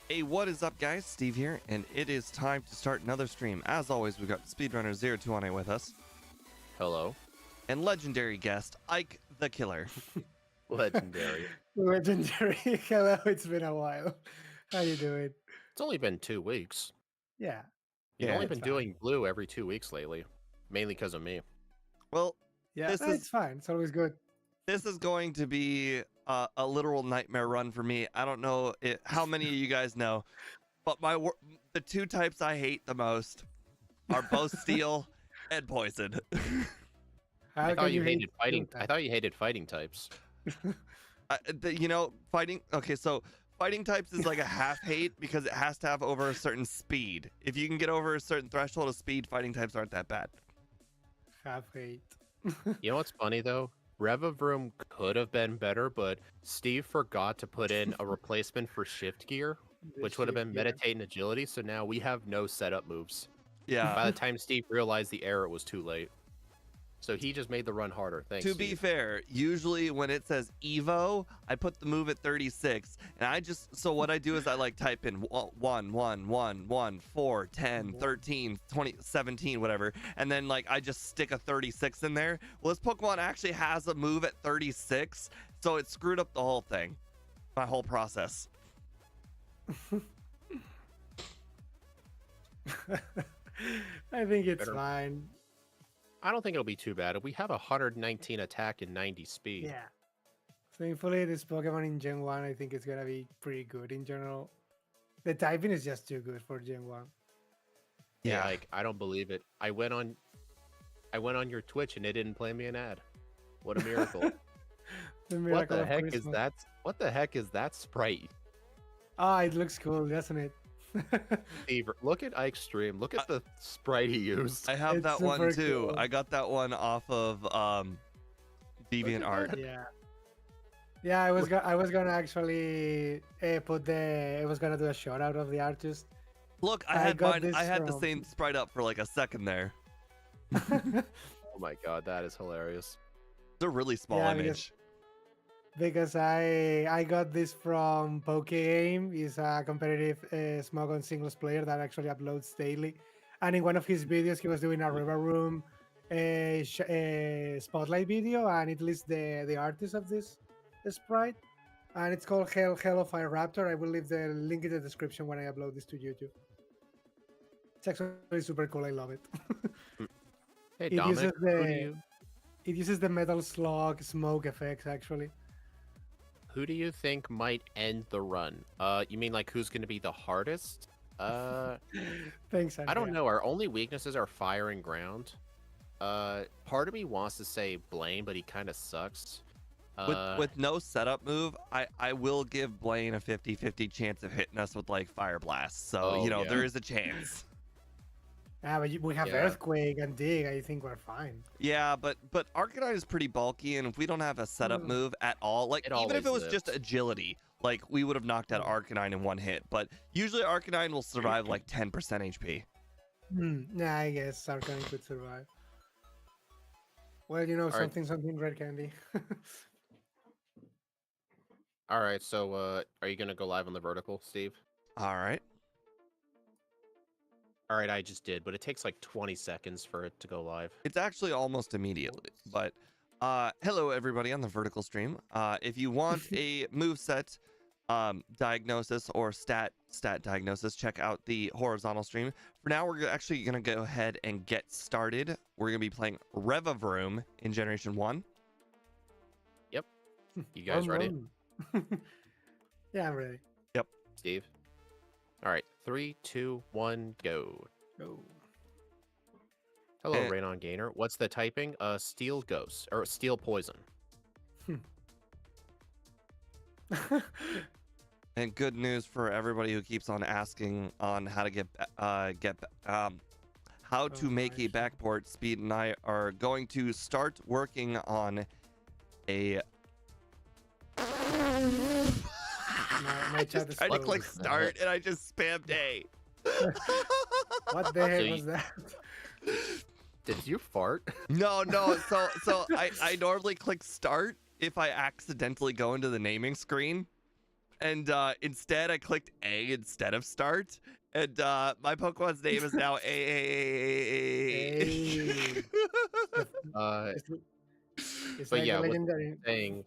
Hey, what is up, guys? Steve here, and it is time to start another stream. As always, we've got Speedrunner0218 with us, Hello. and legendary guest, Ike the Killer. Legendary. Legendary. Hello, it's been a while. How you doing? It's only been 2 weeks. Yeah. You've Yeah, only it's been fine. doing blue every 2 weeks lately, mainly because of me. Well, Yeah, This no, is- it's fine. It's always good. this is going to be a literal nightmare run for me. I don't know how many of you guys know, but the two types I hate the most are both steel and poison. How I thought can you hate hated fighting. two I thought you hated fighting types. Fighting. Okay, so fighting types is like a half hate because it has to have over a certain speed. If you can get over a certain threshold of speed, fighting types aren't that bad. half hate? You know what's funny though? Revavroom could have been better, but Steve forgot to put in a replacement for shift gear, which would have been meditate and agility. So now we have no setup moves. Yeah. By the time Steve realized the error, it was too late. So he just made the run harder. Thanks. To be Steve. fair, usually when it says Evo, I put the move at 36, and so what I do is I like type in 1, 1, 1, 1, 4, 10, 13, 20, 17, whatever, and then like I just stick a 36 in there. Well, this Pokemon actually has a move at 36, so it screwed up the whole thing, my whole process. I think it's Better. fine. I don't think it'll be too bad. We have 119 attack and 90 speed. Yeah. Thankfully, this Pokemon in Gen 1, I think it's gonna be pretty good in general. The typing is just too good for Gen 1. Yeah, like I don't believe it. I went on your Twitch and it didn't play me an ad. What a miracle. The What miracle the of heck is Christmas. that? What the heck is that sprite? Ah, it looks cool, doesn't it? Steve, look at Ike's stream. Look at the sprite he used. I have It's that one super too. cool. I got that one off of DeviantArt. Yeah. Yeah, I was gonna actually I was gonna do a shout out of the artist. Look, I I had got mine. this I had the from- same sprite up for like a second there. Oh my god, that is hilarious. It's a really small Yeah, image. because I got this from Pokegame. He's a competitive Smogon singles player that actually uploads daily. And in one of his videos, he was doing a Revavroom spotlight video, and it lists the artist of this sprite. And it's called Hell of Fire Raptor. I will leave the link in the description when I upload this to YouTube. It's actually super cool. I love it. Hey It Dominic, uses who, do the- you, It uses the metal slug smoke effects, actually. who do you think might end the run? You mean like who's going to be the hardest? Thanks, I don't Andrea. know. Our only weaknesses are fire and ground. Part of me wants to say Blaine, but he kind of sucks. With no setup move, I will give Blaine a 50-50 chance of hitting us with like Fire Blast. So, Oh, yeah. there is a chance. Yeah, but we have Yeah. Earthquake and Dig. I think we're fine. Yeah, but Arcanine is pretty bulky, and if we don't have a setup Mm. move at all, like It even if it was always just lives. agility, like we would have knocked out Arcanine in one hit. But usually Arcanine will survive like 10% HP. Nah, I guess Arcanine could survive. Well, right. something red candy. All right, so are you going to go live on the vertical, Steve? All right. All right, I just did, but it takes like 20 seconds for it to go live. It's actually almost immediately. But hello everybody on the vertical stream. If you want a moveset diagnosis or stat diagnosis, check out the horizontal stream. For now, we're actually gonna go ahead and get started. We're gonna be playing Revavroom in Generation 1. You guys ready? Yeah, I'm ready. Steve? All right, 3, 2, 1, go. Go. Hello, Eh. Raynon Gainer. What's the typing? Steel Ghost, or Steel Poison. And good news for everybody who keeps on asking on how to how to Oh, make a nice. backport. Speed and I are going to start working on a. My I chat just is tried to frozen. click start and I just spammed A. What the heck So was that? Did you fart? No. So I normally click start if I accidentally go into the naming screen. and instead I clicked A instead of start, and my Pokemon's name is now A. Hey. Uh, It's, it's but like yeah, the what legendary. saying,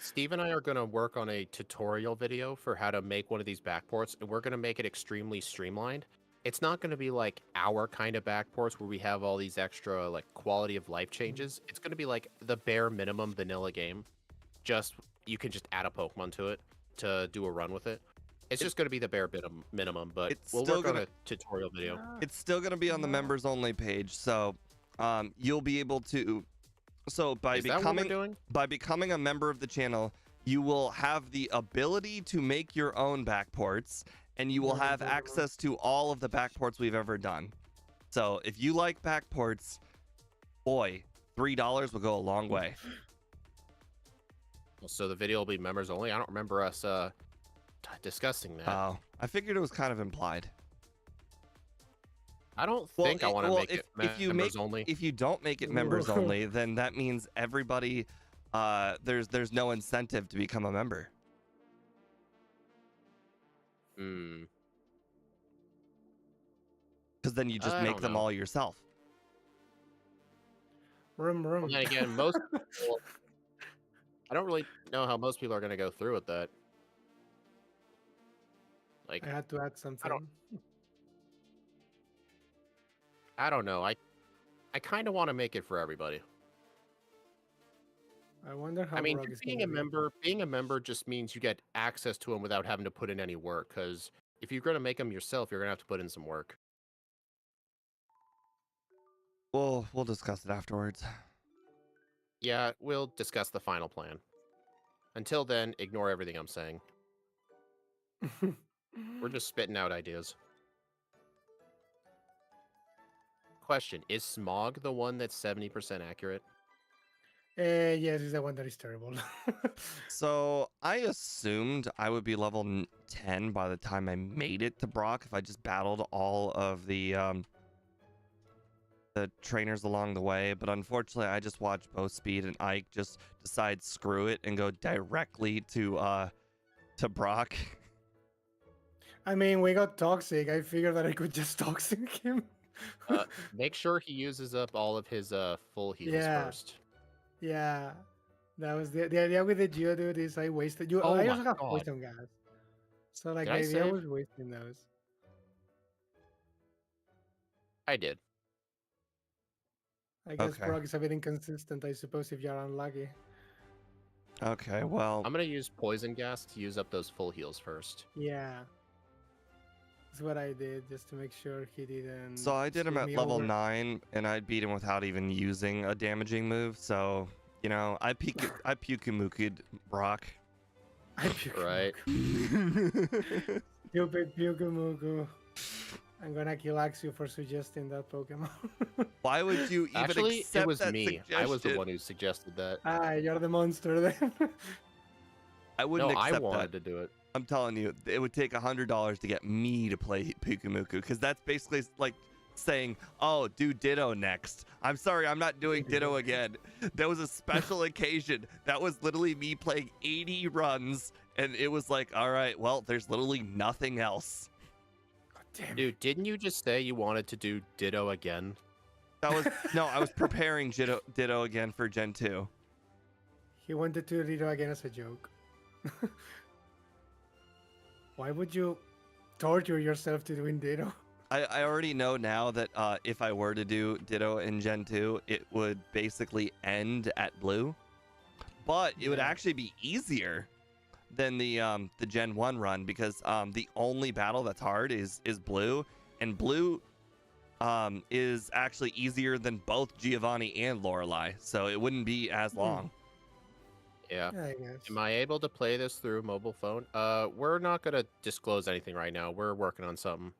Steve and I are gonna work on a tutorial video for how to make one of these backports, and we're gonna make it extremely streamlined. It's not gonna be like our kind of backports where we have all these extra like quality of life changes. It's gonna be like the bare minimum vanilla game. Just you can just add a Pokemon to it to do a run with it. It's just gonna be the bare minimum, but It's we'll still work on gonna- a tutorial video. It's still gonna be on the members only page, so you'll be able to. So by Is that what we're becoming doing? by becoming a member of the channel, you will have the ability to make your own backports, and you will have access to all of the backports we've ever done. So if you like backports, boy, $3 will go a long way. So the video will be members only. I don't remember us discussing that. Oh, I figured it was kind of implied. I don't think I want to make it if you members only. If you don't make it members only, then that means everybody, there's no incentive to become a member. Hmm. Because then you just I make don't them know. all yourself. Room. Well, then again, most people, I don't really know how most people are going to go through with that. Like, I had to add something. I don't know. I kind of want to make it for everybody. I wonder how. I mean, Brock is being gonna being a member just means you get access to them without having to put in any work. Because if you're going to make them yourself, you're going to have to put in some work. We'll discuss it afterwards. Yeah, we'll discuss the final plan. Until then, ignore everything I'm saying. be. We're just spitting out ideas. Question, is Smog the one that's 70% accurate? Yes, it's the one that is terrible. So I assumed I would be level 10 by the time I made it to Brock if I just battled all of the trainers along the way, but unfortunately I just watched both Speed and Ike just decide screw it and go directly to Brock. I mean, we got toxic. I figured that I could just toxic him. Make sure he uses up all of his full heals Yeah. first. Yeah, that was the idea with the Geodude is I wasted you. Oh I my also have God. poison gas, so like Did I the idea save? was wasting those. I did. I guess Okay. Brock is a bit inconsistent, I suppose, if you're unlucky. Okay, well, I'm gonna use poison gas to use up those full heals first. Yeah, that's what I did just to make sure he didn't. so I did him screw at me level over. 9 and I beat him without even using a damaging move, so you know, I Pukumuku'd Brock. I puke. Right. Stupid Pukumuku. I'm gonna kill Axio for suggesting that Pokemon. Why would you even Actually, accept it was that me. suggestion? I was the one who suggested that. You're the monster then. I wouldn't No, I accept wanted that. to do it. I'm telling you, it would take $100 to get me to play Pukumuku, because that's basically like saying, oh, do Ditto next. I'm sorry, I'm not doing Ditto again. That was a special occasion. That was literally me playing 80 runs, and it was like, all right, well, there's literally nothing else. Damn. Dude, didn't you just say you wanted to do Ditto again? That was, no, I was preparing Ditto again for Gen 2. He wanted to read it again as a joke. Why would you torture yourself to doing Ditto? I already know now that if I were to do Ditto in Gen 2, it would basically end at Blue. But it would Yeah. actually be easier than the Gen 1 run, because the only battle that's hard is Blue, and Blue is actually easier than both Giovanni and Lorelei, so it wouldn't be as long. Yeah. I guess. Am I able to play this through mobile phone? We're not gonna disclose anything right now. We're working on something.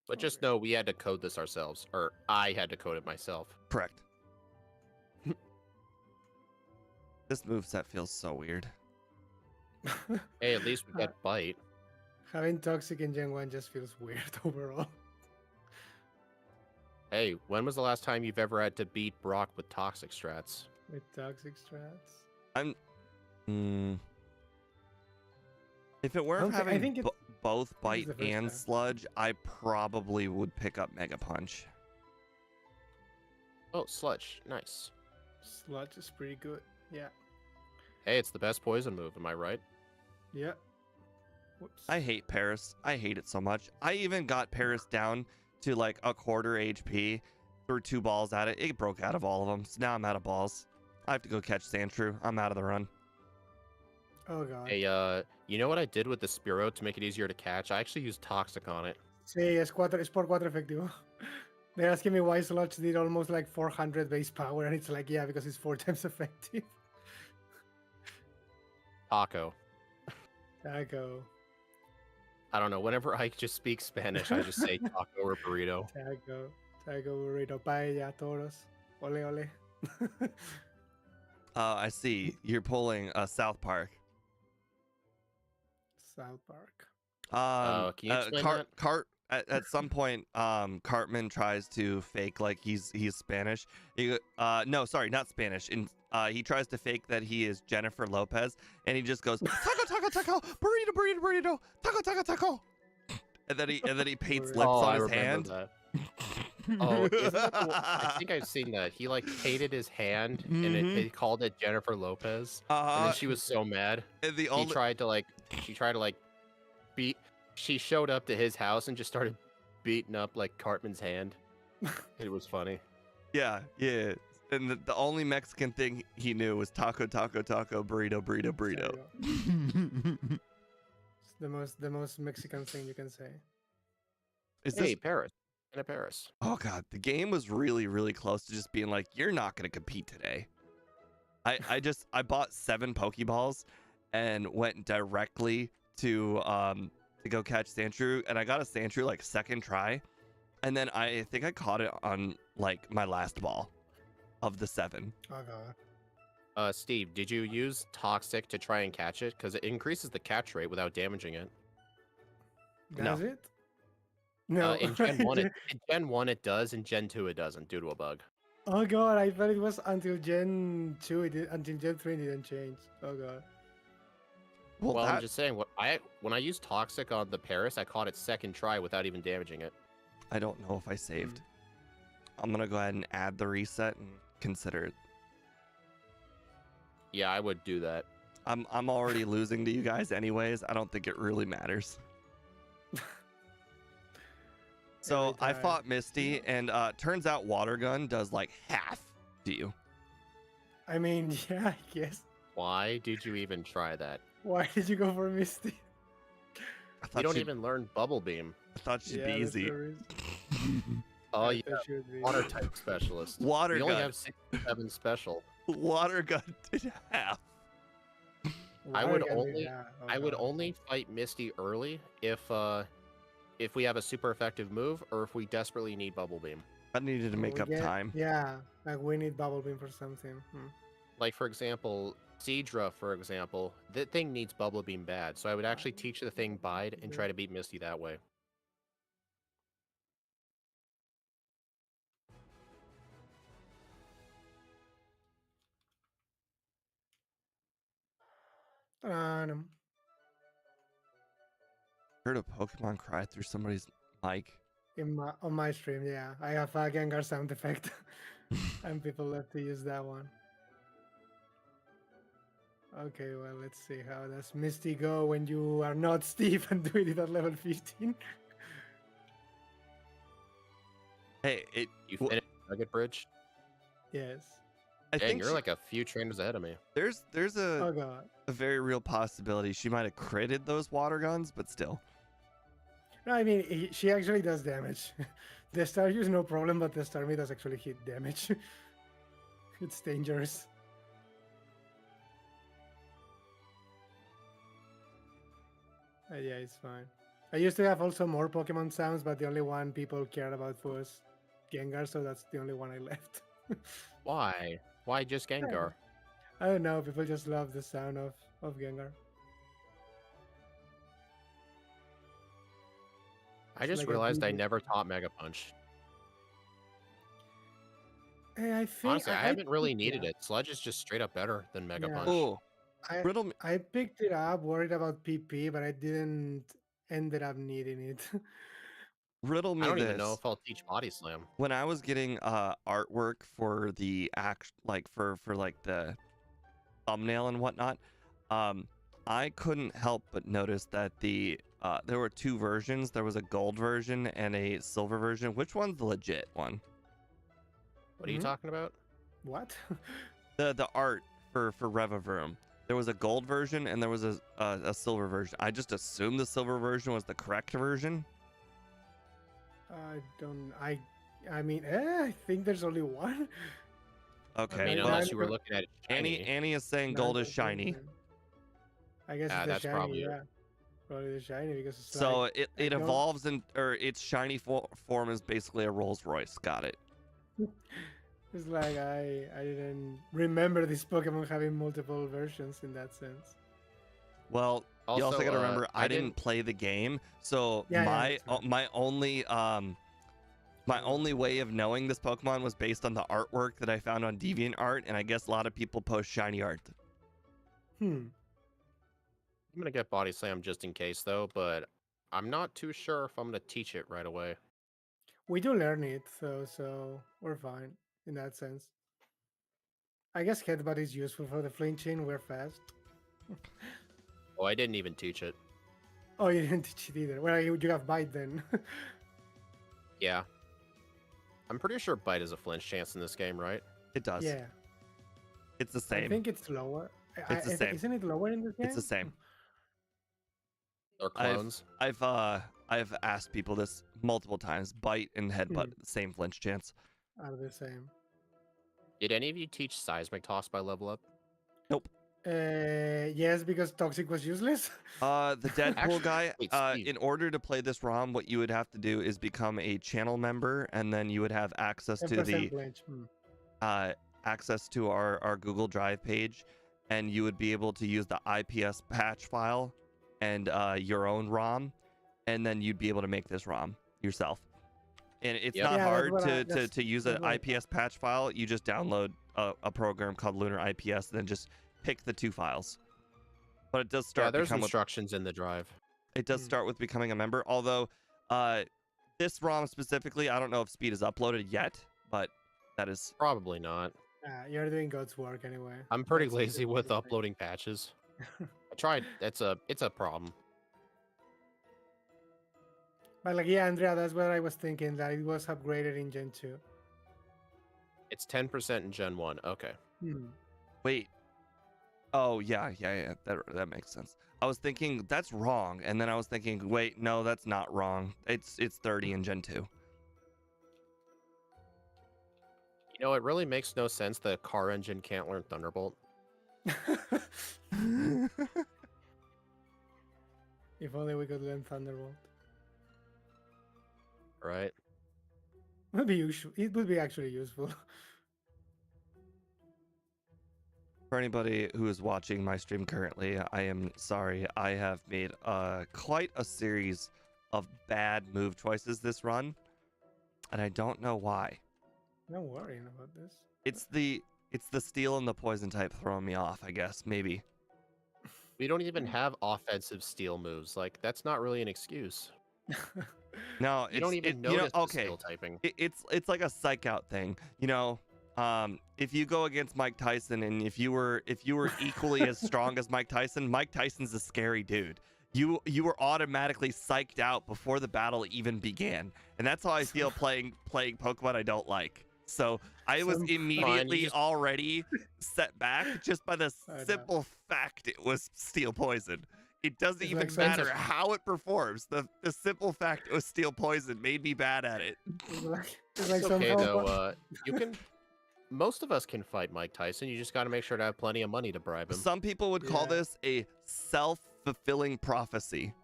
But just know we had to code this ourselves, or I had to code it myself. Correct. This moveset feels so weird. Hey, at least we get bite. Having Toxic in Gen 1 just feels weird overall. Hey, when was the last time you've ever had to beat Brock with toxic strats? With toxic strats. I'm. If it weren't I having think it, both this is bite the first and time. sludge, I probably would pick up Mega Punch. Oh, sludge. Nice. Sludge is pretty good. Yeah. Hey, it's the best poison move. Am I right? Yeah. Whoops. I hate Paris. I hate it so much. I even got Paris down to like a quarter HP, threw 2 balls at it. It broke out of all of them. So now I'm out of balls. I have to go catch Sandshrew. I'm out of the run. Oh god. Hey, you know what I did with the Spearow to make it easier to catch? I actually used Toxic on it. Sí, es por 4 efectivo. They're asking me why Sludge did almost like 400 base power, and it's like, yeah, because it's 4 times effective. Taco. Taco. I don't know. Whenever I just speak Spanish, I just say taco or burrito. Taco. Taco, burrito, paella, toros. Ole, ole. I see. You're pulling South Park. South Park. Can you explain that? At some point, Cartman tries to fake like he's Spanish. No, sorry, not Spanish. He tries to fake that he is Jennifer Lopez, and he just goes taco, taco, taco, burrito, burrito, burrito, taco, taco, taco, and then he paints lips Oh, on I his remember hand. that. Oh, isn't that the one? I think I've seen that. He like painted his hand, and he called it Jennifer Lopez, and then she was so mad. And the She only tried to like beat. She showed up to his house and just started beating up like Cartman's hand. It was funny. yeah. And the only Mexican thing he knew was taco, taco, taco, burrito, burrito, burrito. It's the most Mexican thing you can say. Hey, Paris. In a Paris. Oh god, the game was really, really close to just being like, you're not gonna compete today. I bought 7 Pokeballs and went directly to go catch Sandshrew, and I got a Sandshrew like second try, and then I think I caught it on like my last ball of the 7. Oh god. Steve, did you use Toxic to try and catch it? Because it increases the catch rate without damaging it. Does it? No. In Gen 1 it does, in Gen 2 it doesn't due to a bug. Oh god, I thought it was until Gen 2, until Gen 3 it didn't change. Oh god. Well, I'm just saying, when I used Toxic on the Paris, I caught it second try without even damaging it. I don't know if I saved. I'm gonna go ahead and add the reset and consider it. Yeah, I would do that. I'm already losing to you guys anyways. I don't think it really matters. So I fought Misty, and turns out Water Gun does like half to you. I mean, yeah, I guess. Why did you even try that? Why did you go for Misty? You don't even learn Bubble Beam. I thought she'd be easy. Oh yeah, Water type specialist. Water Gun. We only have 67 special. Water Gun did half. I would only fight Misty early if we have a super effective move or if we desperately need Bubble Beam. I needed to make up time. Yeah, like we need Bubble Beam for something. Like for example, Seadra, for example, that thing needs Bubble Beam bad, so I would actually teach the thing Bide and try to beat Misty that way. Heard a Pokemon cry through somebody's mic. On my stream, yeah. I have a Gengar sound effect. And people love to use that one. Okay, well, let's see. How does Misty go when you are not Steve and doing it at level 15? Hey, you finished Nugget Bridge? Yes. I think you're like a few trainers ahead of me. There's Oh god. a very real possibility she might have critted those water guns, but still. No, I mean, she actually does damage. The Staryu is no problem, but the Starmie does actually hit damage. It's dangerous. Yeah, it's fine. I used to have also more Pokemon sounds, but the only one people cared about was Gengar, so that's the only one I left. Why? Why just Gengar? I don't know, people just love the sound of Gengar. I just realized I never taught Mega Punch. I think Honestly, I haven't really picked it needed up. it. Sludge is just straight up better than Mega Yeah. Punch. Oh, I riddle me. I picked it up, worried about PP, but I didn't ended up needing it. Riddle I me don't even know this. if I'll teach Body Slam. When I was getting artwork for the like for like the thumbnail and whatnot, I couldn't help but notice that there were two versions. There was a gold version and a silver version. Which one's the legit one? What are you Mhm. talking about? What? The art for Revavroom. There was a gold version and there was a silver version. I just assumed the silver version was the correct version. I don't. I mean, I think there's only one. Okay, I mean, well, unless you were looking at it Annie shiny. Annie is saying gold is shiny. I guess it's the That's shiny. probably it. Yeah, probably the shiny because it's So like it I don't- evolves or its shiny form is basically a Rolls Royce. Got it. It's like I didn't remember this Pokemon having multiple versions in that sense. Well, you also got to remember I didn't didn't. play the game, so Yeah, that's right. my only way of knowing this Pokemon was based on the artwork that I found on DeviantArt, and I guess a lot of people post shiny art. Hmm. I'm gonna get Body Slam just in case though, but I'm not too sure if I'm gonna teach it right away. We do learn it, so we're fine in that sense. I guess Headbutt is useful for the flinching. We're fast. Oh, I didn't even teach it. Oh, you didn't teach it either. Well, you have bite then. Yeah. I'm pretty sure Bite is a flinch chance in this game, right? It does. Yeah, It's the I same. think it's lower. It's the same. Isn't it lower in this game? It's the same. Or clones. I've asked people this multiple times. Bite and headbutt, same flinch chance. Are the same. Did any of you teach Seismic Toss by level up? Nope. Yes, because Toxic was useless. The Deadpool Actually, guy. wait, Steve. In order to play this ROM, what you would have to do is become a channel member, and then you would have access to 10% flinch. access to our Google Drive page, and you would be able to use the IPS patch file and your own ROM, and then you'd be able to make this ROM yourself. And it's Yep. not Yeah, hard that's what I- to that's- use that's an what I IPS patch file. You just download a program called Lunar IPS, and then just pick the two files. But it does Yeah, start there's become with, instructions in the drive. it does start with becoming a member. Although this ROM specifically, I don't know if speed is uploaded yet, but that is Probably not. You're doing God's work anyway. I'm pretty That's lazy the with thing. uploading patches. I tried. It's a problem. But like, yeah, Andrea, that's what I was thinking, that it was upgraded in Gen 2. It's 10% in Gen 1. Okay. wait. Oh yeah. That makes sense. I was thinking that's wrong, and then I was thinking, wait, no, that's not wrong. It's 30 in Gen 2. You know, it really makes no sense that a car engine can't learn Thunderbolt. If only we could learn Thunderbolt. Right? Would be useful. It would be actually useful. For anybody who is watching my stream currently, I am sorry. I have made quite a series of bad move choices this run, and I don't know why. No worrying about this. It's the steel and the poison type throwing me off, I guess. Maybe. We don't even have offensive steel moves. Like, that's not really an excuse. No, You don't even you know, notice the okay. steel typing. It's like a psych out thing, you know. If you go against Mike Tyson, and if you were equally as strong as Mike Tyson's a scary dude. You were automatically psyched out before the battle even began, and that's how I feel playing Pokemon I don't like. So I was immediately already set back just by the simple fact it was steel poison. It doesn't It's even like matter how it performs. The simple fact it was steel poison made me bad at it. It's like It's okay somehow- though. You can. Most of us can fight Mike Tyson. You just got to make sure to have plenty of money to bribe him. Some people would call Yeah. this a self-fulfilling prophecy.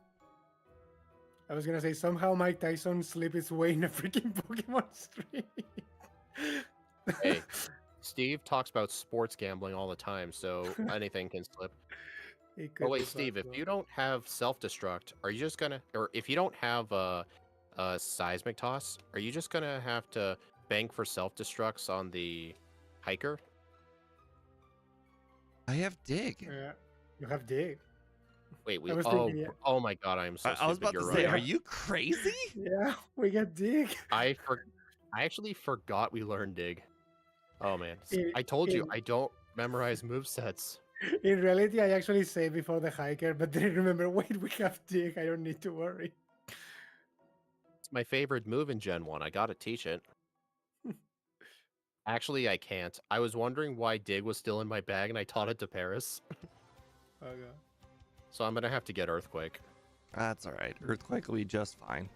I was gonna say somehow Mike Tyson slipped his way in a freaking Pokemon stream. Hey, Steve talks about sports gambling all the time, so anything can slip. It could Oh be wait, Steve, if possible. you don't have self-destruct, are you just gonna, or if you don't have a seismic toss, are you just gonna have to bank for self-destructs on the hiker? I have dig. Yeah, you have dig. Wait, I was thinking, yeah, oh my god, I am so I was stupid. about to You're say, right. are you crazy? yeah, we get dig. I actually forgot we learned dig. Oh man, In, I told you in, I don't memorize movesets. in reality, I actually saved before the hiker, but then I remember, wait, we have dig. I don't need to worry. It's my favorite move in Gen 1. I gotta teach it. Actually, I can't. I was wondering why dig was still in my bag and I taught it to Paris. Oh god. So I'm gonna have to get Earthquake. That's all right. Earthquake will be just fine.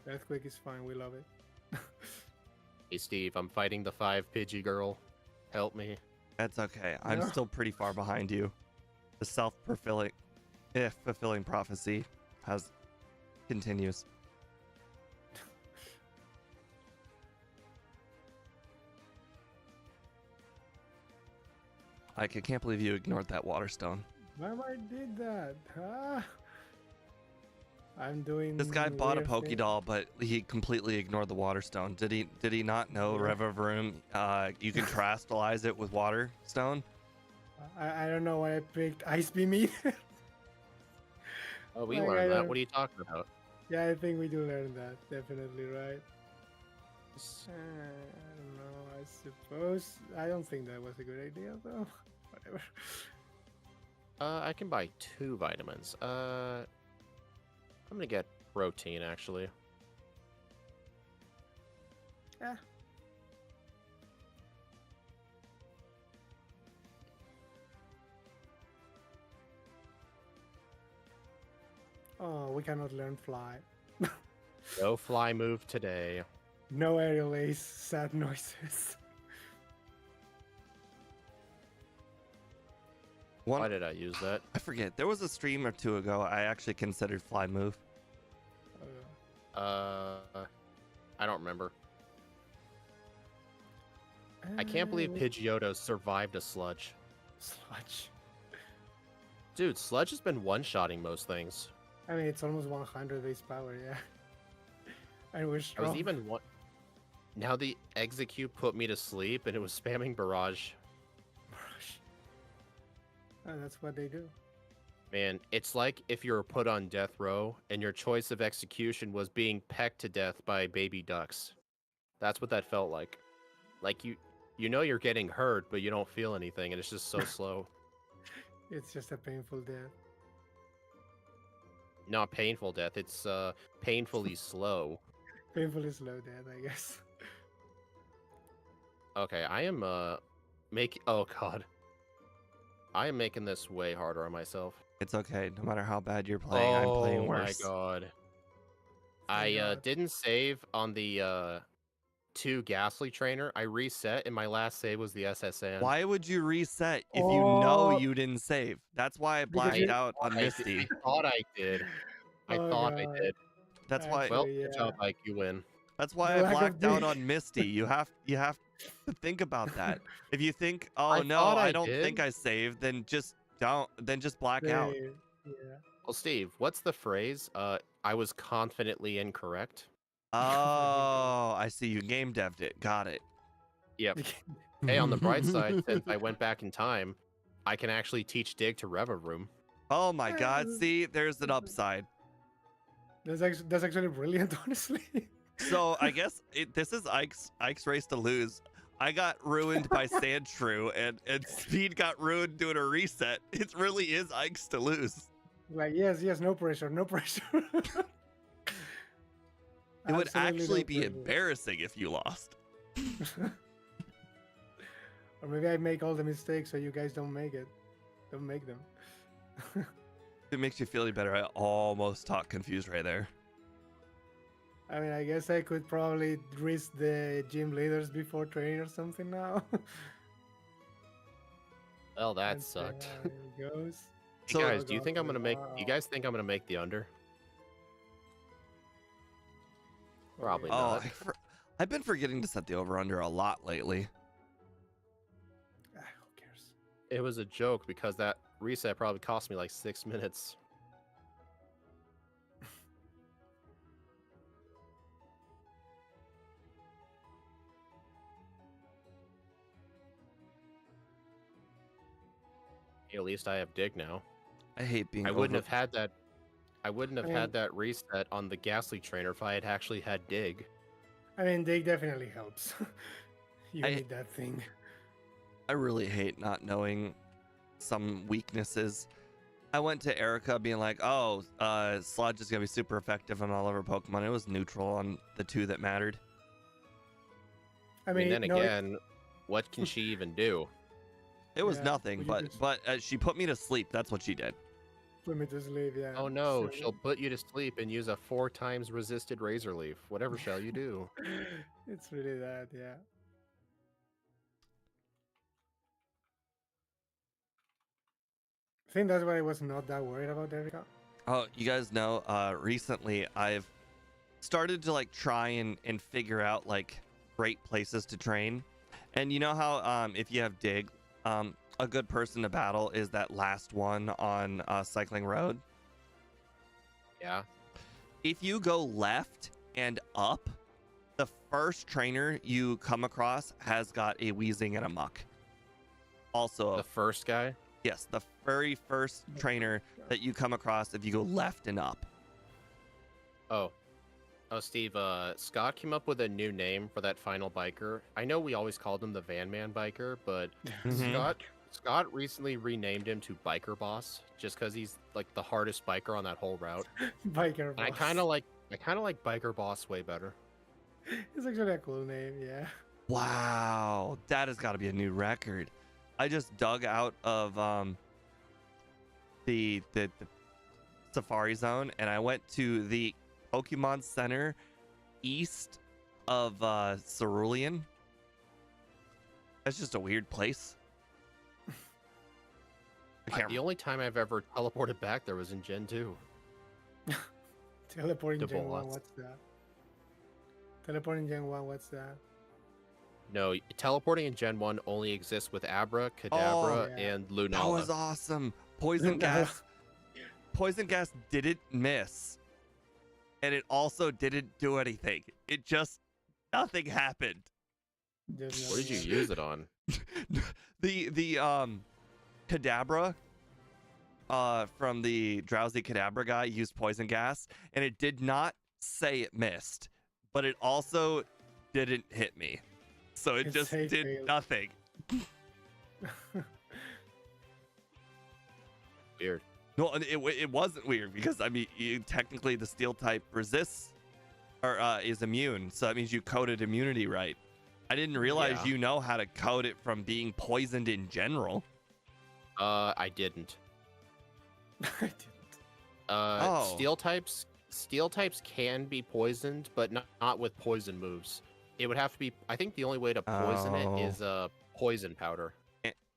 Earthquake is fine. We love it. Hey Steve, I'm fighting the 5 Pidgey girl. Help me. That's okay. I'm No. still pretty far behind you. The self-fulfilling fulfilling prophecy continues. I can't believe you ignored that water stone. Why I did that? Ah. I'm doing. This guy bought a weird things. Pokédoll, but he completely ignored the water stone. Did he not know Yeah. Revavroom? You can crystallize it with water stone. I don't know why I picked Ice Beam either. Oh, we Like, I learned that. don't- What are you talking about? Yeah, I think we do learn that. Definitely, right? I don't know. I suppose. I don't think that was a good idea, though. Whatever. I can buy 2 vitamins. I'm gonna get protein actually. Yeah. Oh, we cannot learn fly. No fly move today. No aerial ace. Sad noises. Why did I use that? I forget. There was a stream or two ago I actually considered fly move. I don't remember. I can't believe Pidgeotto survived a sludge. Sludge. Dude, sludge has been one-shotting most things. I mean, it's almost 100 base power, yeah. And we're I strong. was even one. Now the execute put me to sleep, and it was spamming barrage. And that's what they do. Man, it's like if you were put on death row, and your choice of execution was being pecked to death by baby ducks. That's what that felt like. Like you know you're getting hurt, but you don't feel anything, and it's just so slow. It's just a painful death. Not painful death. It's painfully slow. Painfully slow death, I guess. Okay, I am oh god. I am making this way harder on myself. It's okay. No matter how bad you're playing, I'm playing worse. Oh my god. Thank I God. didn't save on the 2 Ghastly Trainer. I reset and my last save was the SSN. Why would you reset if you know Oh. you didn't save? That's why I Because blacked you- out on Misty. I thought I did. I Oh, thought I God. did. That's why. Well, Actually, good yeah. job, Mike. You win. That's why The I lack of blacked out dig. on Misty. You have to think about that. If you think, oh I no, thought I I don't think did. I saved, then just don't. Then just black out. Yeah. Well, Steve, what's the phrase? I was confidently incorrect. Oh, I see. You game dev'd it. Got it. Yep. Hey, on the bright side, since I went back in time, I can actually teach Dig to Revavroom. Oh my God. See, there's an upside. That's actually brilliant, honestly. So I guess this is Ike's race to lose. I got ruined by Sandshrew, and Speed got ruined doing a reset. It really is Ike's to lose. Like, yes, no pressure, no pressure. It would Absolutely actually no be pressure. embarrassing if you lost. Or maybe I make all the mistakes so you guys don't make it. Don't make them. It makes you feel any better. I almost talked confused right there. I mean, I guess I could probably risk the gym leaders before training or something now. Well, that And see sucked. how it goes. Hey So- guys, do you think I'm gonna make? Do you Wow. guys think I'm gonna make the under? Probably Okay. Oh, not. I've been forgetting to set the over/under a lot lately. Who cares? It was a joke because that reset probably cost me like 6 minutes. At least I have dig now. I hate being I wouldn't over. have had that. I wouldn't have I mean- had that reset on the Ghastly trainer if I had actually had dig. I mean, dig definitely helps. You I- need that thing. I really hate not knowing some weaknesses. I went to Erica being like, oh, Sludge is going to be super effective on all of her Pokemon. It was neutral on the 2 that mattered. I I mean, mean, then no, again, what can she even do? It was Yeah, nothing, well, you just- but she put me to sleep. That's what she did. put me to sleep. Yeah. Oh no, So- she'll put you to sleep and use a 4 times resisted Razor Leaf. Whatever shall you do? It's really that. Yeah. I think that's why I was not that worried about Erica. Oh, you guys know, recently I've started to like try and figure out like great places to train. And you know how if you have dig, a good person to battle is that last one on Cycling Road. Yeah. If you go left and up, the first trainer you come across has got a Weezing and a Muck. Also, The first guy. yes, the very first trainer that you come across if you go left and up. Oh. Oh, Steve, Scott came up with a new name for that final biker. I know we always called him the Van Man biker, but Mhm. Scott recently renamed him to Biker Boss just because he's like the hardest biker on that whole route. Biker And I boss. kind of like Biker Boss way better. It's actually a cool name. Yeah. Wow, that has got to be a new record. I just dug out of the Safari Zone and I went to the Pokemon Center east of Cerulean. That's just a weird place. I can't The only time I've ever teleported back there was in Gen 2. Teleporting Gen 1. Bolas. What's that? Teleporting Gen 1. What's that? No, teleporting in Gen 1 only exists with Abra, Kadabra, Oh, yeah. and That Lunala. was awesome. Poison gas. Poison gas didn't miss. And it also didn't do anything. It just nothing happened. Just What did you nothing use it on? the Kadabra from the drowsy Kadabra guy used poison gas and it did not say it missed, but it also didn't hit me. So it It's just safe did fail. nothing. Weird. No, and it wasn't weird because I mean, technically the steel type resists or is immune, so that means you coded immunity right. I didn't realize Yeah. you know how to code it from being poisoned in general. I didn't. I didn't. Oh. Steel types can be poisoned, but not with poison moves. It would have to be. I think the only way to poison Oh. it is poison powder.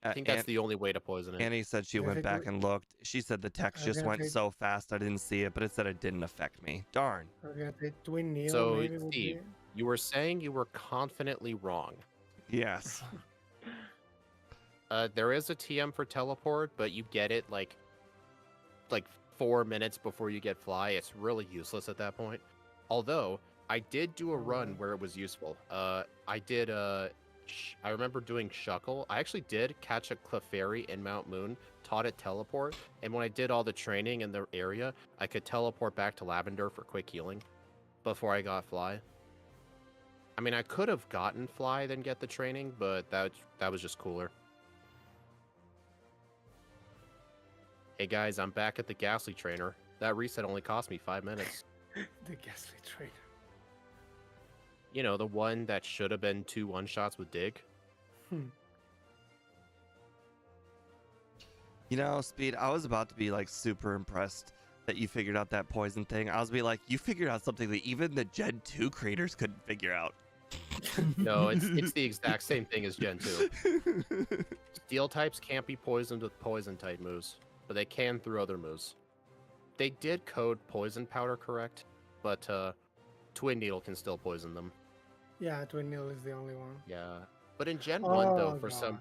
I think that's the only way to poison it. Annie said she I went think back we- and looked. She said the text I was just gonna went say- so fast I didn't see it, but it said it didn't affect me. Darn. I was gonna say Twin Needle. So, maybe would Steve, be- you were saying you were confidently wrong. Yes. There is a TM for teleport, but you get it like 4 minutes before you get fly. It's really useless at that point. Although I did do a run where it was useful. I did I remember doing Shuckle. I actually did catch a Clefairy in Mount Moon, taught it teleport, and when I did all the training in the area, I could teleport back to Lavender for quick healing before I got fly. I mean, I could have gotten fly then get the training, but that was just cooler. Hey guys, I'm back at the Ghastly trainer. That reset only cost me 5 minutes. the Ghastly Trainer. You know, the one that should have been 2 one-shots with Dig. You know, Speed, I was about to be like super impressed that you figured out that poison thing. I was be like, you figured out something that even the Gen 2 creators couldn't figure out. No, it's the exact same thing as Gen 2. Steel types can't be poisoned with poison type moves, but they can through other moves. They did code poison powder correct, but Twin Needle can still poison them. Yeah, Twin Needle is the only one. Yeah. But in Gen 1 though, God.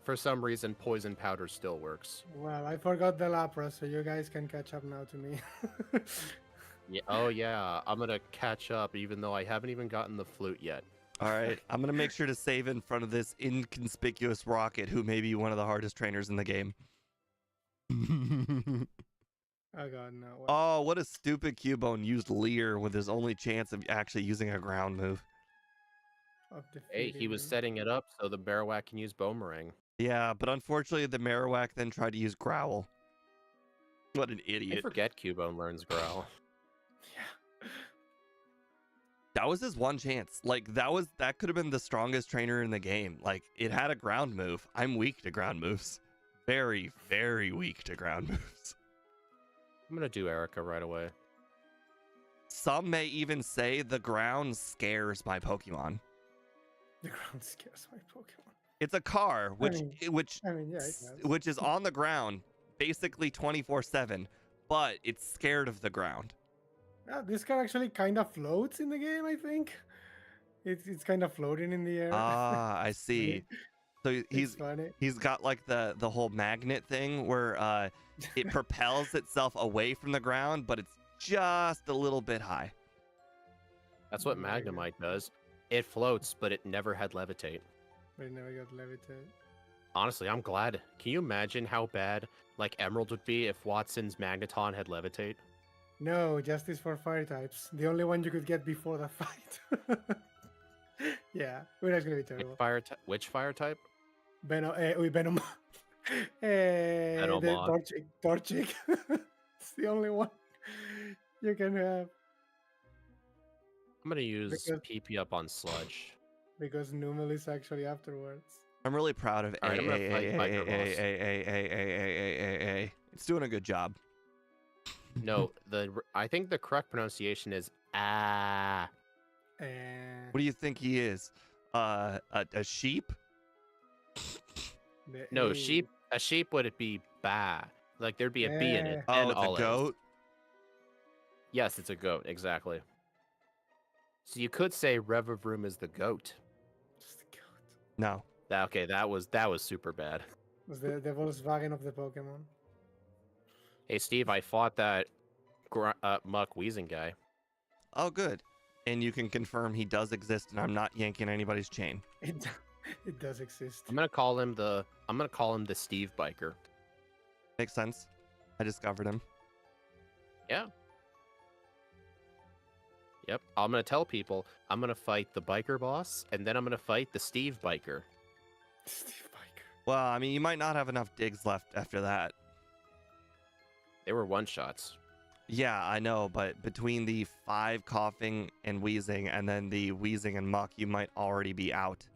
for some reason poison powder still works. Well, I forgot the Lapras, so you guys can catch up now to me. Yeah, oh yeah, I'm gonna catch up even though I haven't even gotten the flute yet. All right, I'm gonna make sure to save in front of this inconspicuous rocket, who may be one of the hardest trainers in the game. Oh god, no. What? Oh, what a stupid Cubone used Leer with his only chance of actually using a ground move. Of Hey, he defeating was him. setting it up so the Marowak can use Boomerang. Yeah, but unfortunately, the Marowak then tried to use Growl. What an I idiot. forget Cubone learns Growl. Yeah. That was his one chance. Like, that could have been the strongest trainer in the game. Like, it had a ground move. I'm weak to ground moves. Very, very weak to ground moves. I'm gonna do Erica right away. Some may even say the ground scares my Pokemon. The ground scares my Pokemon. It's a car I mean, yeah, it does. which is on the ground basically 24/7, but it's scared of the ground. Yeah, this car actually kind of floats in the game, I think. It's kind of floating in the air. Ah, I see. So It's he's funny. got like the whole magnet thing where it propels itself away from the ground, but it's just a little bit high. That's what Magnet. Magnemite does. It floats, but it never had Levitate. But it never got levitate. Honestly, I'm glad. Can you imagine how bad like Emerald would be if Watson's Magneton had Levitate? No, justice for fire types. The only one you could get before the fight. Yeah, we're not gonna be terrible. Which fire type? Venom, Venom. The Venomoth. Torchic. It's the only one you can have I'm gonna use Because- PP up on Sludge. because Numel is actually afterwards. I'm really proud of All right, I'm gonna fight Biker Boss. A. It's doing a good job. No, I think the correct pronunciation is ah. And What do you think he is? A sheep? No, sheep. A sheep would it be ba? Like there'd be a B in it. Eh. and Oh, it's all a goat? Yes, it's a goat. Exactly. So you could say Revavroom is the goat. Just a goat. No. Okay, that was super bad. Was the Volkswagen of the Pokemon. Hey Steve, I fought that Muck Weezing guy. Oh, good. And you can confirm he does exist, and I'm not yanking anybody's chain. It does exist. I'm gonna call him the Steve Biker. Makes sense. I discovered him. Yep. I'm gonna tell people I'm gonna fight the Biker Boss, and then I'm gonna fight the Steve Biker. Steve Biker. Well, I mean, you might not have enough digs left after that. They were one shots. Yeah, I know, but between the 5 coughing and wheezing, and then the wheezing and muck, you might already be out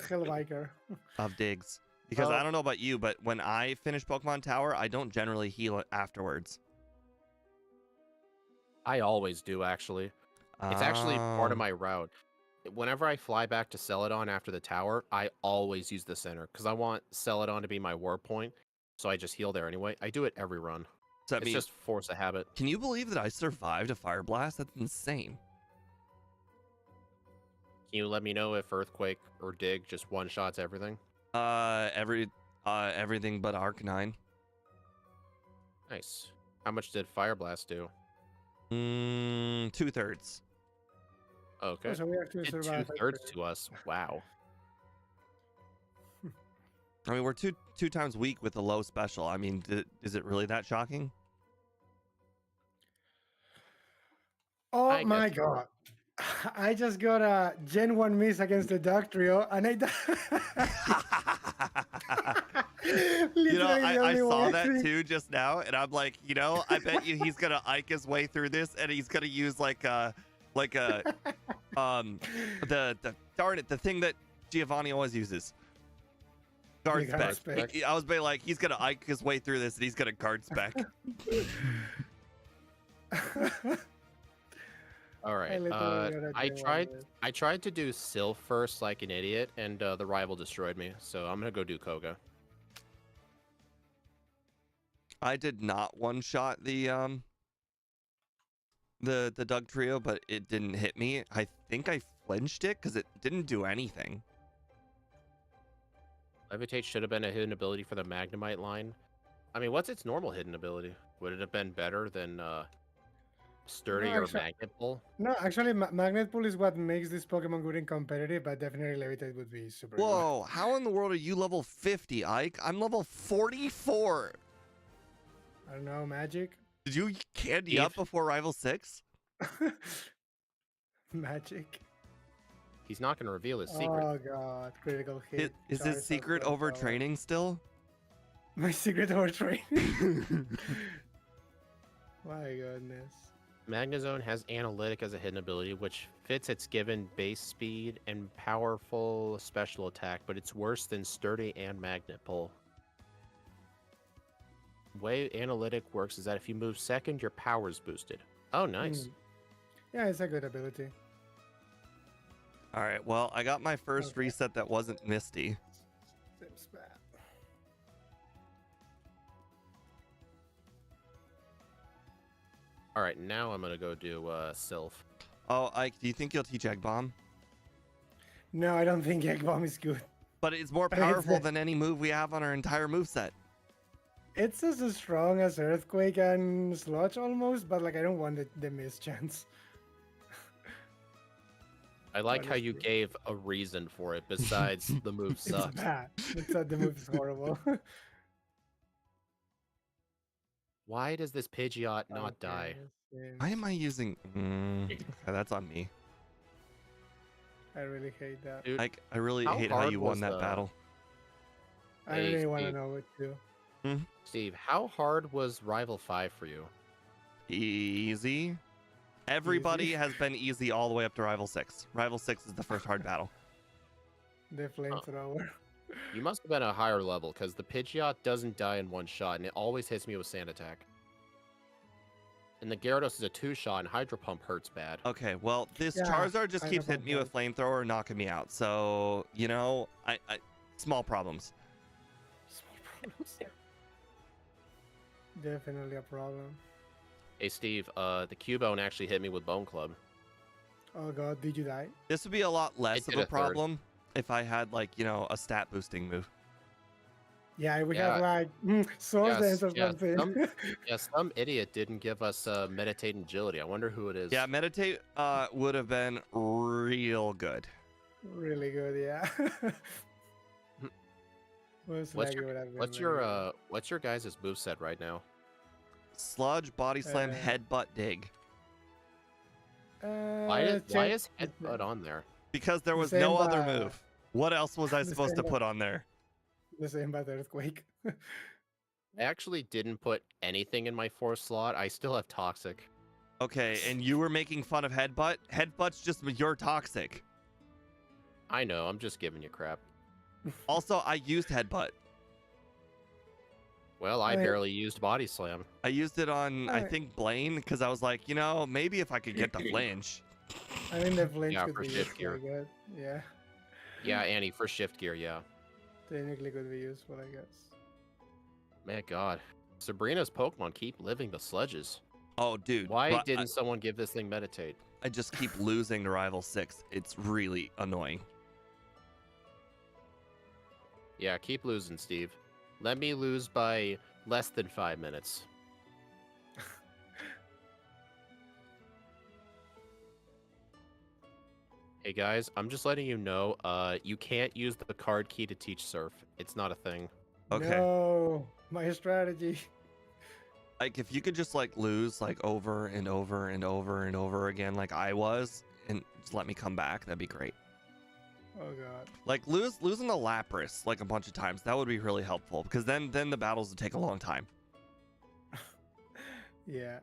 Hell Biker. of digs. Because I don't know about you, but when I finish Pokemon Tower, I don't generally heal it afterwards. I always do, actually. It's actually part of Oh. my route. Whenever I fly back to Celadon after the tower, I always use the center because I want Celadon to be my war point. So I just heal there anyway. I do it every run. So, I It's mean, just force of habit. can you believe that I survived a fire blast? That's insane. Can you let me know if Earthquake or Dig just one shots everything? Everything but Arcanine. Nice. How much did Fire Blast do? 2/3. Okay. So we actually Did survived. 2/3 to us. Wow. I mean, we're two times weak with a low special. I mean, is it really that shocking? Oh I my guess you're god. I just got a Gen 1 miss against the Dark Trio, and I You know, I saw that too just now, and I'm like, you know, I bet you he's gonna Ike his way through this, and he's gonna use like the darn it, the thing that Giovanni always uses. Guard Guard spec. spec. I was being like, he's gonna Ike his way through this, and he's gonna guard spec. All right. I tried to do Sylph first like an idiot, and the rival destroyed me. So I'm gonna go do Koga. I did not one shot the Doug trio, but it didn't hit me. I think I flinched it because it didn't do anything. Levitate should have been a hidden ability for the Magnemite line. I mean, what's its normal hidden ability? Would it have been better than Sturdy No, or actually, Magnet Pull. no, actually, Magnet Pull is what makes this Pokemon good and competitive, but definitely Levitate would be super good. Whoa, how in the world are you level 50, Ike? I'm level 44. I don't know, magic? Did you candy Steve? up before Rival 6? Magic. He's not going to reveal his secret. Oh god, critical hit. Is his Charizard secret flamethrower. overtraining still? My secret overtraining. My goodness. Magnezone has Analytic as a hidden ability, which fits its given base speed and powerful special attack, but it's worse than Sturdy and Magnet Pull. The way Analytic works is that if you move second, your power's boosted. Oh, nice. Yeah, it's a good ability. All right, well, I got my first Okay. reset that wasn't Misty. Seems bad. All right, now I'm going to go do Sylph. Oh, Ike, do you think you'll teach Egg Bomb? No, I don't think Egg Bomb is good. But it's more I mean, it's powerful the- than any move we have on our entire moveset. It's as strong as Earthquake and Sludge almost, but like I don't want the miss chance. I like how you Honestly. gave a reason for it besides the move It's sucks. bad. The move is horrible. Why does this Pidgeot not Okay, die? Why am I using... okay, that's on me. I really hate that. Dude, Ike, I really How hate how hard you was won that the- battle. I Hey, really want to Steve. know what to do. Steve, how hard was Rival 5 for you? Easy. Everybody has been easy all the way up to Rival 6. Rival 6 is the first hard battle. The flamethrower. You must have been a higher level, because the Pidgeot doesn't die in one shot, and it always hits me with Sand Attack. And the Gyarados is a 2-shot, and Hydro Pump hurts bad. Okay, well, this Yeah, Charizard just I keeps know hitting me with Flamethrower, knocking me out. So, you know, I small problems. Small problems. Definitely a problem. Hey, Steve, the Cubone actually hit me with Bone Club. Oh god, did you die? This would be a lot less did of a a third. problem if I had, like, you know, a stat boosting move. Yeah, we Yeah. have like Sword Yes, Dance or yeah, something. Yeah, some idiot didn't give us Meditate and Agility. I wonder who it is. Yeah, Meditate would have been real good. Really good, yeah. Most What's likely would have been What's very your guys' moveset right now? Sludge, Body Slam, Uh, Headbutt, Dig. good. Why is check- Headbutt on there? Because there The was no same, other move. What else was I the supposed to same, put on there? The same by the Earthquake. I actually didn't put anything in my 4th slot. I still have Toxic. Okay, and you were making fun of Headbutt? Headbutt's just your toxic. I know, I'm just giving you crap. Also, I used Headbutt. Well, I Alright. barely used Body Slam. I used it on, I Alright. think, Blaine, because I was like, you know, maybe if I could get the flinch. I mean, the flinch Yeah, could for be shift useful, gear. I guess. Yeah, Yeah, Annie, for Shift Gear, yeah. technically could be useful, I guess. Man, God. Sabrina's Pokemon keep living the sludges. Oh, dude. Why but didn't someone give this thing Meditate? I just keep losing to Rival 6. It's really annoying. Yeah, keep losing, Steve. Let me lose by less than 5 minutes. Hey guys, I'm just letting you know, you can't use the card key to teach Surf. It's not a thing. Okay. No, my strategy. Like, if you could just, like, lose, like, over and over and over and over again like I was, and just let me come back, that'd be great. Oh god. Like, losing the Lapras, like, a bunch of times, that would be really helpful, because then the battles would take a long time. Yeah.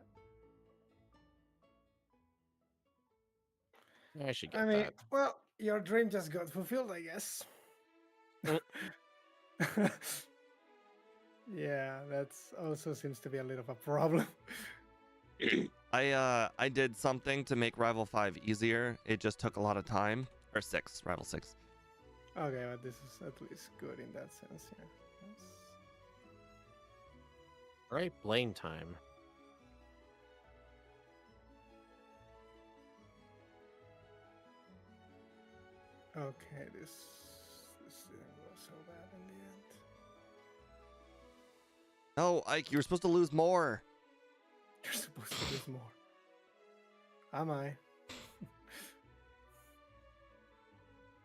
I should get I mean, that. well, your dream just got fulfilled, I guess. Yeah, that's also seems to be a little of a problem. I did something to make Rival 5 easier. It just took a lot of time. Or 6, Rival 6. Okay, but this is at least good in that sense, yeah. Yes. Alright, Blaine time. Okay, this didn't go so bad in the end. No, Ike, you were supposed to lose more. You're supposed to lose more. Am I?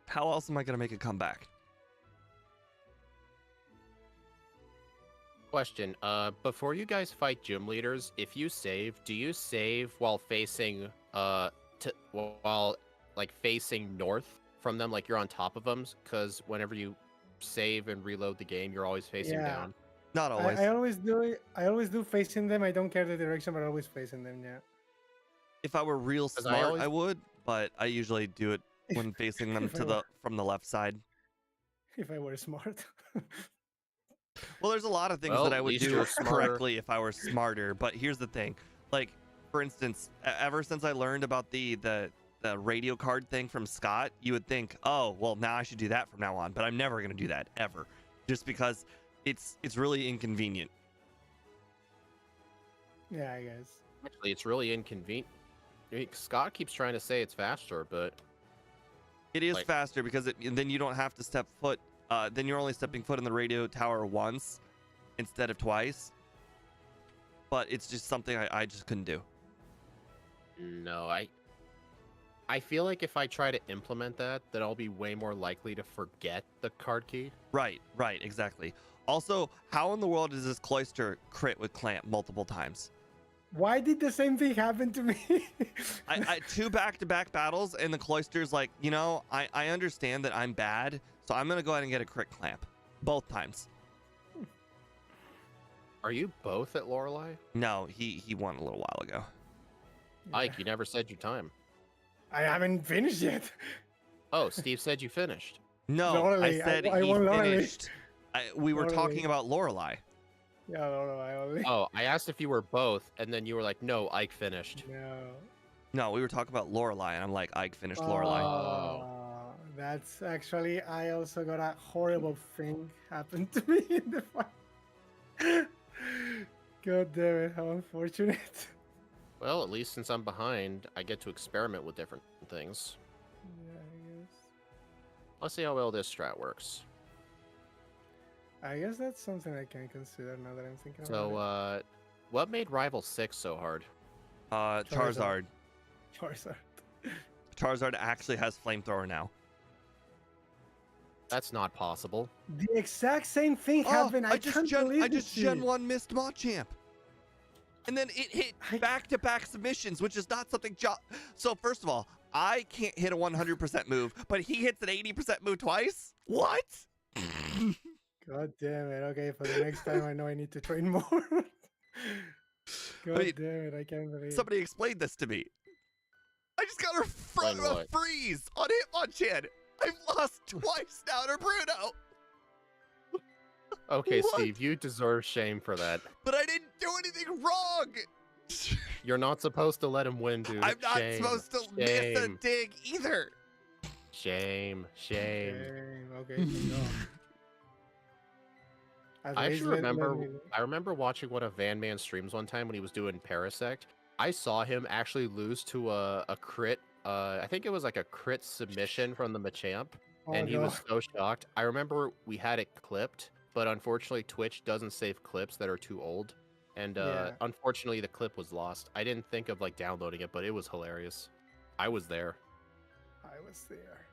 How else am I gonna make a comeback? Question. Before you guys fight gym leaders, if you save, do you save while facing while like facing north from them, like you're on top of them? Because whenever you save and reload the game, you're always facing Yeah. down. Not always. I always do it. I always do facing them. I don't care the direction, but always facing them. Yeah. If I were real 'Cause smart, I I would, but I usually do it when facing them If I to were- from the left side. If I were smart. Well, there's a lot of things Well, that I at would least do you're smarter. correctly if I were smarter. But here's the thing, like for instance, ever since I learned about the radio card thing from Scott, you would think, oh, well, now I should do that from now on. But I'm never gonna do that ever, just because it's really inconvenient. Yeah, I guess. Actually, it's really inconvenient. Scott keeps trying to say it's faster, but It is Like- faster because then you don't have to step foot. Then you're only stepping foot in the radio tower once instead of twice. But it's just something I just couldn't do. no, I feel like if I try to implement that, then I'll be way more likely to forget the card key. Right, exactly. Also, how in the world does this cloister crit with clamp multiple times? Why did the same thing happen to me? I 2 back-to-back battles, and the cloister's like, you know, I understand that I'm bad, so I'm gonna go ahead and get a crit clamp, both times. Are you both at Lorelei? No, he won a little while ago. Ike, you never said your time. I haven't finished yet. Oh, Steve said you finished. No, Lorelei, I said I he won Lorelei. finished. We were talking Lorelei. about Lorelei. Yeah, no, I only. Oh, I asked if you were both, and then you were like, no, Ike finished. No. No, we were talking about Lorelei, and I'm like, Ike finished Lorelei. Oh. That's actually, I also got a horrible thing happen to me in the fight. God damn it, how unfortunate. Well, at least since I'm behind, I get to experiment with different things. Yeah, I guess. Let's see how well this strat works. I guess that's something I can consider now that I'm thinking about So, what made Rival 6 so hard? Charizard. it. Charizard. Charizard actually has flamethrower now. That's not possible. The exact same thing happened. I can't believe I just this Gen shit. 1 missed Machamp. And then it hit I- back-to-back submissions, which is not something... So first of all, I can't hit a 100% move, but he hits an 80% move twice? What? God damn it. Okay, for the next time I know I need to train more. God mean, damn it, I can't believe Somebody explained this to me. I just got Explain a what? freeze on Hitmonchan. I've lost twice now to Bruno, Okay, What? Steve, you deserve shame for that. but I didn't do anything wrong. You're not supposed to let him win, dude. I'm not Shame, supposed to miss a shame, dig either. Shame, shame. Okay, no. At I least actually let remember. me- I remember watching one of Van Man's streams one time when he was doing Parasect. I saw him actually lose to a crit. I think it was like a crit submission from the Machamp, Oh, and he no. was so shocked. I remember we had it clipped, but unfortunately Twitch doesn't save clips that are too old, and Yeah. unfortunately the clip was lost. I didn't think of like downloading it, but it was hilarious. I was there. I was there.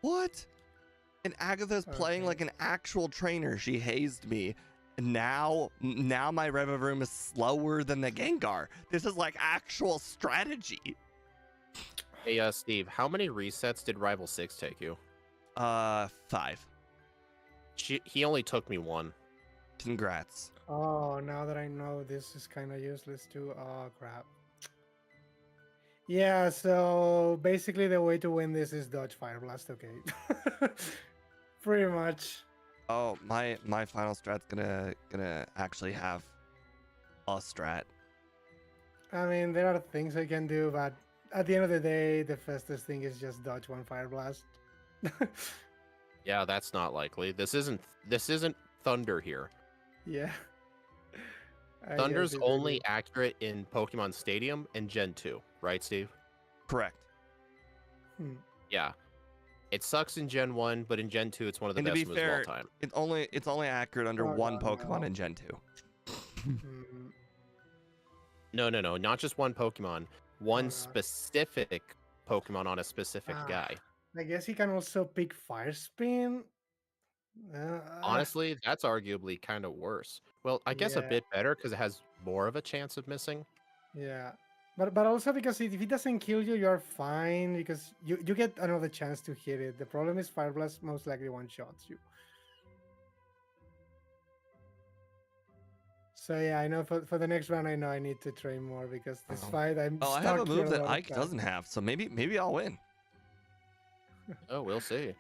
What? And Agatha's playing Okay. like an actual trainer. She hazed me. And now my Revavroom is slower than the Gengar. This is like actual strategy. Hey, Steve, how many resets did Rival 6 take you? 5. He only took me one. Congrats. Oh, now that I know this is kind of useless too. Oh, crap. Yeah, so basically the way to win this is dodge Fire Blast, okay. Pretty much. Oh, my final strat's gonna actually have a strat. I mean, there are things I can do, but at the end of the day, the fastest thing is just dodge one Fire Blast. Yeah, that's not likely. This isn't Thunder here. Yeah. I Thunder's guess it only really- accurate in Pokemon Stadium and Gen 2, right, Steve? Correct. Hmm. Yeah. It sucks in Gen 1, but in Gen 2 it's one of the And to best be moves fair, of all time. It's only accurate under Oh, one no, Pokemon no. in Gen 2. Hmm. No, not just one Pokemon. one God. specific Pokemon on a specific Ah, guy. I guess he can also pick Fire Spin. Honestly, that's arguably kind of worse. Well, I guess a Yeah, bit better because it has more of a chance of missing. yeah. But also because if it doesn't kill you, you're fine because you get another chance to hit it. The problem is Fire Blast most likely one shots you. So yeah, I know for the next round I know I need to train more because this fight I'm Oh, I have a stuck here move that lot of Ike time. doesn't have, so maybe I'll win. Oh, we'll see.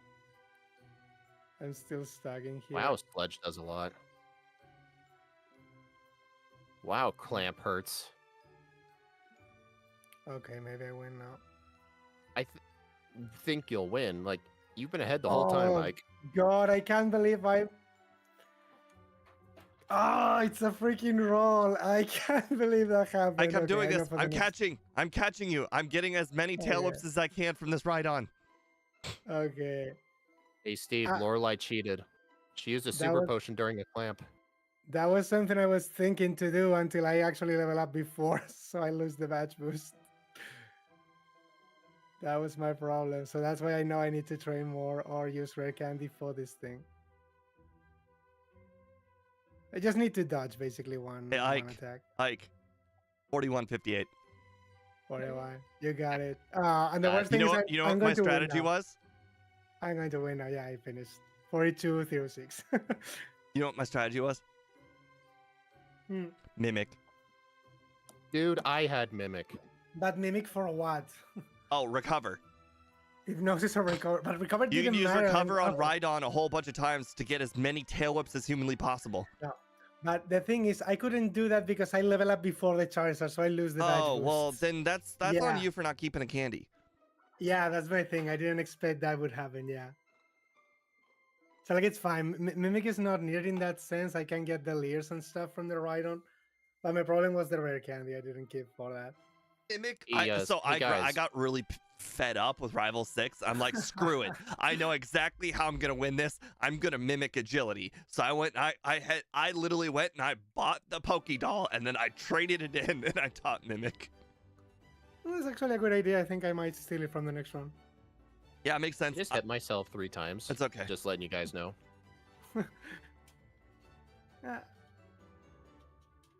I'm still stuck in here. Wow, Sludge does a lot. Wow, Clamp hurts. Okay, maybe I win now. I think you'll win. Like, you've been ahead the whole time, Oh, Mike. God, I can't believe I. Oh, it's a freaking roll. I can't believe that happened. Ike, I'm Okay, doing I know this. for the I'm next- catching you. I'm getting as many tail whips as I can from this ride on. Okay. Hey, Steve, Ah, Lorelai cheated. She used a that super was potion during a clamp. that was something I was thinking to do until I actually level up before, so I lose the badge boost. That was my problem. So that's why I know I need to train more or use rare candy for this thing. I just need to dodge basically one attack. Ike, 4158. 41. You got it. And the worst You thing know is what? You know I'm what going my to win strategy now. was? I'm going to win now. Yeah, I finished 42-06. You know what my strategy was? Mimic. Dude, I had Mimic. But mimic for what? Oh, recover. Hypnosis or recover. But recover You can didn't use matter. recover on Rhydon a whole bunch of times to get as many tail whips as humanly possible. No. But the thing is, I couldn't do that because I level up before the Charizard, so I lose the badge Oh, boost. well, then that's on Yeah. you for not keeping a candy. Yeah, that's my thing. I didn't expect that would happen. Yeah. So like it's fine. Mimic is not needed in that sense. I can get the leers and stuff from the Rhydon. But my problem was the rare candy. I didn't keep for that. Mimic. Hey, I guys. got really fed up with Rival 6. I'm like, screw it. I know exactly how I'm gonna win this. I'm gonna mimic agility. So I went. I literally went and I bought the Pokédoll and then I traded it in and I taught mimic. Well, that's actually a good idea. I think I might steal it from the next one. Yeah, it makes I sense. just hit myself 3 times. It's okay. Just letting you guys know.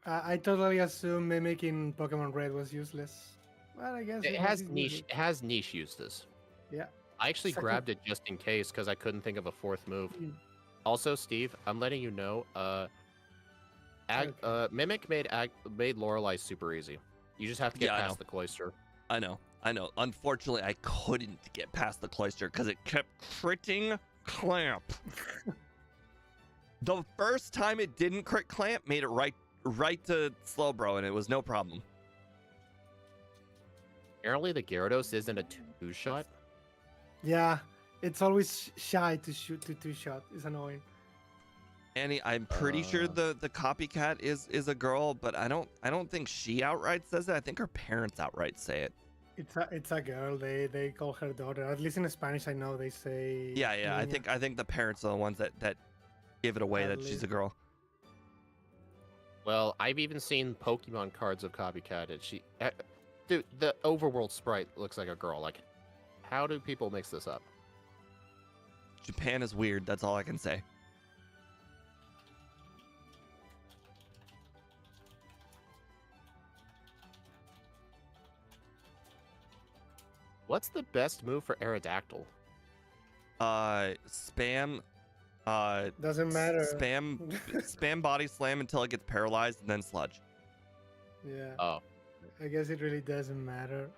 I totally assume Mimic in Pokemon Red was useless. But I guess It was has useful. niche. It has niche uses. Yeah. I actually Second- grabbed it just in case because I couldn't think of a 4th move. Mm. Also, Steve, I'm letting you know. Okay. Mimic made Lorelei super easy. You just have to get Yeah, I know. past the cloister. I know. Unfortunately, I couldn't get past the cloister because it kept critting Clamp. The first time it didn't crit Clamp made it right to Slowbro, and it was no problem. Apparently, the Gyarados isn't a 2-shot. Yeah. It's always shy to shoot to 2-shot. It's annoying. Annie, I'm pretty sure the copycat is a girl, but I don't think she outright says it. I think her parents outright say it. It's a girl. They call her daughter. At least in Spanish, I know they say. Yeah. niña. I think the parents are the ones that give it away At that she's least. a girl. Well, I've even seen Pokemon cards of copycatted. Dude, the overworld sprite looks like a girl. Like, how do people mix this up? Japan is weird. That's all I can say. What's the best move for Aerodactyl? Spam. Doesn't matter. Spam body slam until it gets paralyzed, and then sludge. Yeah. Oh, I guess it really doesn't matter.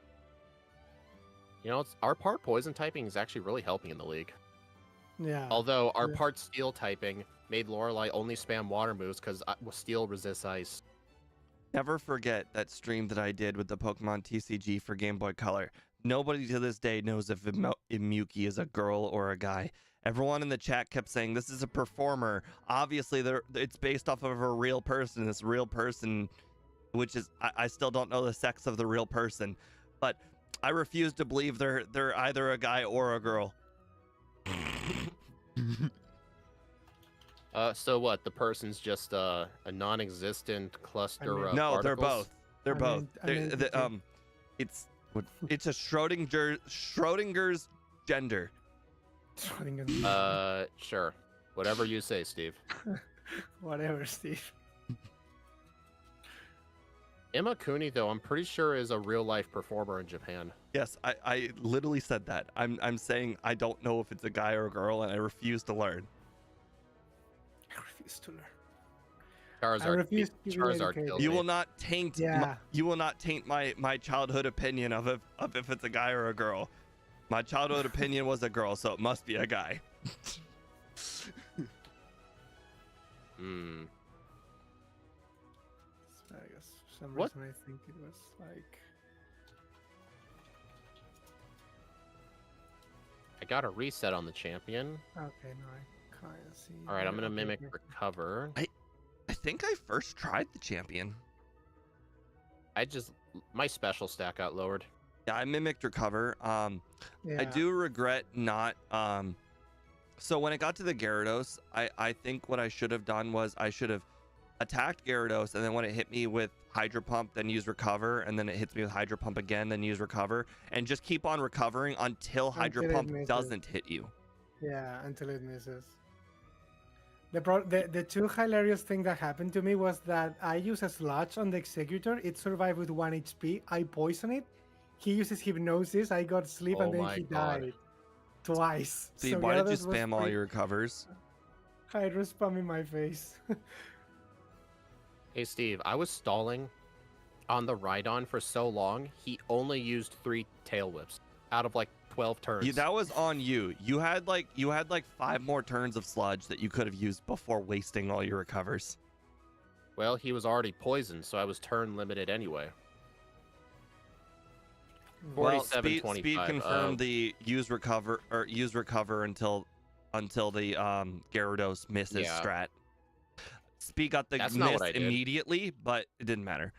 you know, our part poison typing is actually really helping in the league. Yeah. Although our Yeah. part steel typing made Lorelei only spam water moves because steel resists ice. Never forget that stream that I did with the Pokemon TCG for Game Boy Color. Nobody to this day knows if Imuki is a girl or a guy. Everyone in the chat kept saying this is a performer. Obviously, it's based off of a real person. This real person, which is I still don't know the sex of the real person, but I refuse to believe they're either a guy or a girl. So what? The person's just a non-existent cluster of No, they're particles? both. They're I both. meant- I meant the two. It's a Schrodinger's gender. Sure. Whatever you say, Steve. Whatever, Steve. Imakuni, though, I'm pretty sure is a real-life performer in Japan. Yes, I literally said that. I'm saying I don't know if it's a guy or a girl, and I refuse to learn. I refuse to learn. Charizard to be educated. killed You me. will not taint. Yeah. You will not taint my childhood opinion of if it's a guy or a girl. My childhood opinion was a girl, so it must be a guy. Hmm. So I guess for some What? reason I think it was like. I got a reset on the champion. Okay, no, I kind of see. All right, I'm Yeah, gonna okay, mimic okay. recover. I think I first tried the champion. My special stat got lowered. Yeah, I mimicked recover. I Yeah. do regret not. So when it got to the Gyarados, I think what I should have done was I should have attacked Gyarados, and then when it hit me with Hydro Pump, then use recover, and then it hits me with Hydro Pump again, then use recover, and just keep on recovering until Hydro Until it Pump misses. doesn't hit you. Yeah, until it misses. The two hilarious thing that happened to me was that I use a sludge on the executor. It survived with 1 HP. I poison it. He uses hypnosis. I got sleep, Oh and then my he God. died twice. See, So why did you Gyarados was spam all free. your recovers? Hydro spam in my face. Hey, Steve, I was stalling on the Rhydon for so long, he only used 3 tail whips out of like 12 turns. That was on you. You had like 5 more turns of sludge that you could have used before wasting all your recovers. Well, he was already poisoned, so I was turn limited anyway. Well, 47-25. speed confirmed the use recover until the Gyarados misses Yeah. strat. Speed got the That's not miss what I did. immediately, but it didn't matter.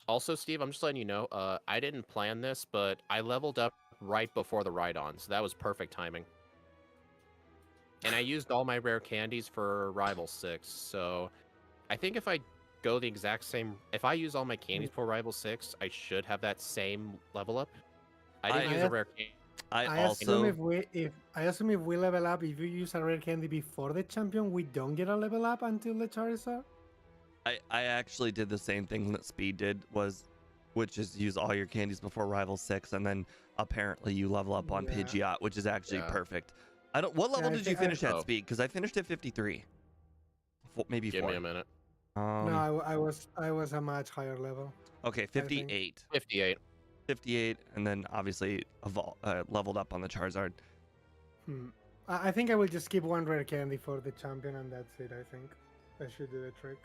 Also, Steve, I'm just letting you know, I didn't plan this, but I leveled up right before the Rhydon, so that was perfect timing. And I used all my rare candies for Rival 6, so I think if I go the exact same... If I use all my candies for Rival 6, I should have that same level up. I didn't I- use a rare candy. I assume if we level up, if you use a rare candy before the champion, we don't get a level up until the Charizard. I actually did the same thing that Speed did, which is use all your candies before Rival 6, and then apparently you level up on Yeah. Pidgeot, which is actually Yeah. perfect. What level I did you think finish at, Oh. Speed? Because I finished at 53. Maybe Give 4. me a minute. No, I was a much higher level. Okay, think. 58. 58. 58, and then obviously leveled up on the Charizard. I think I will just keep one rare candy for the champion, and that's it. I think that should do the trick.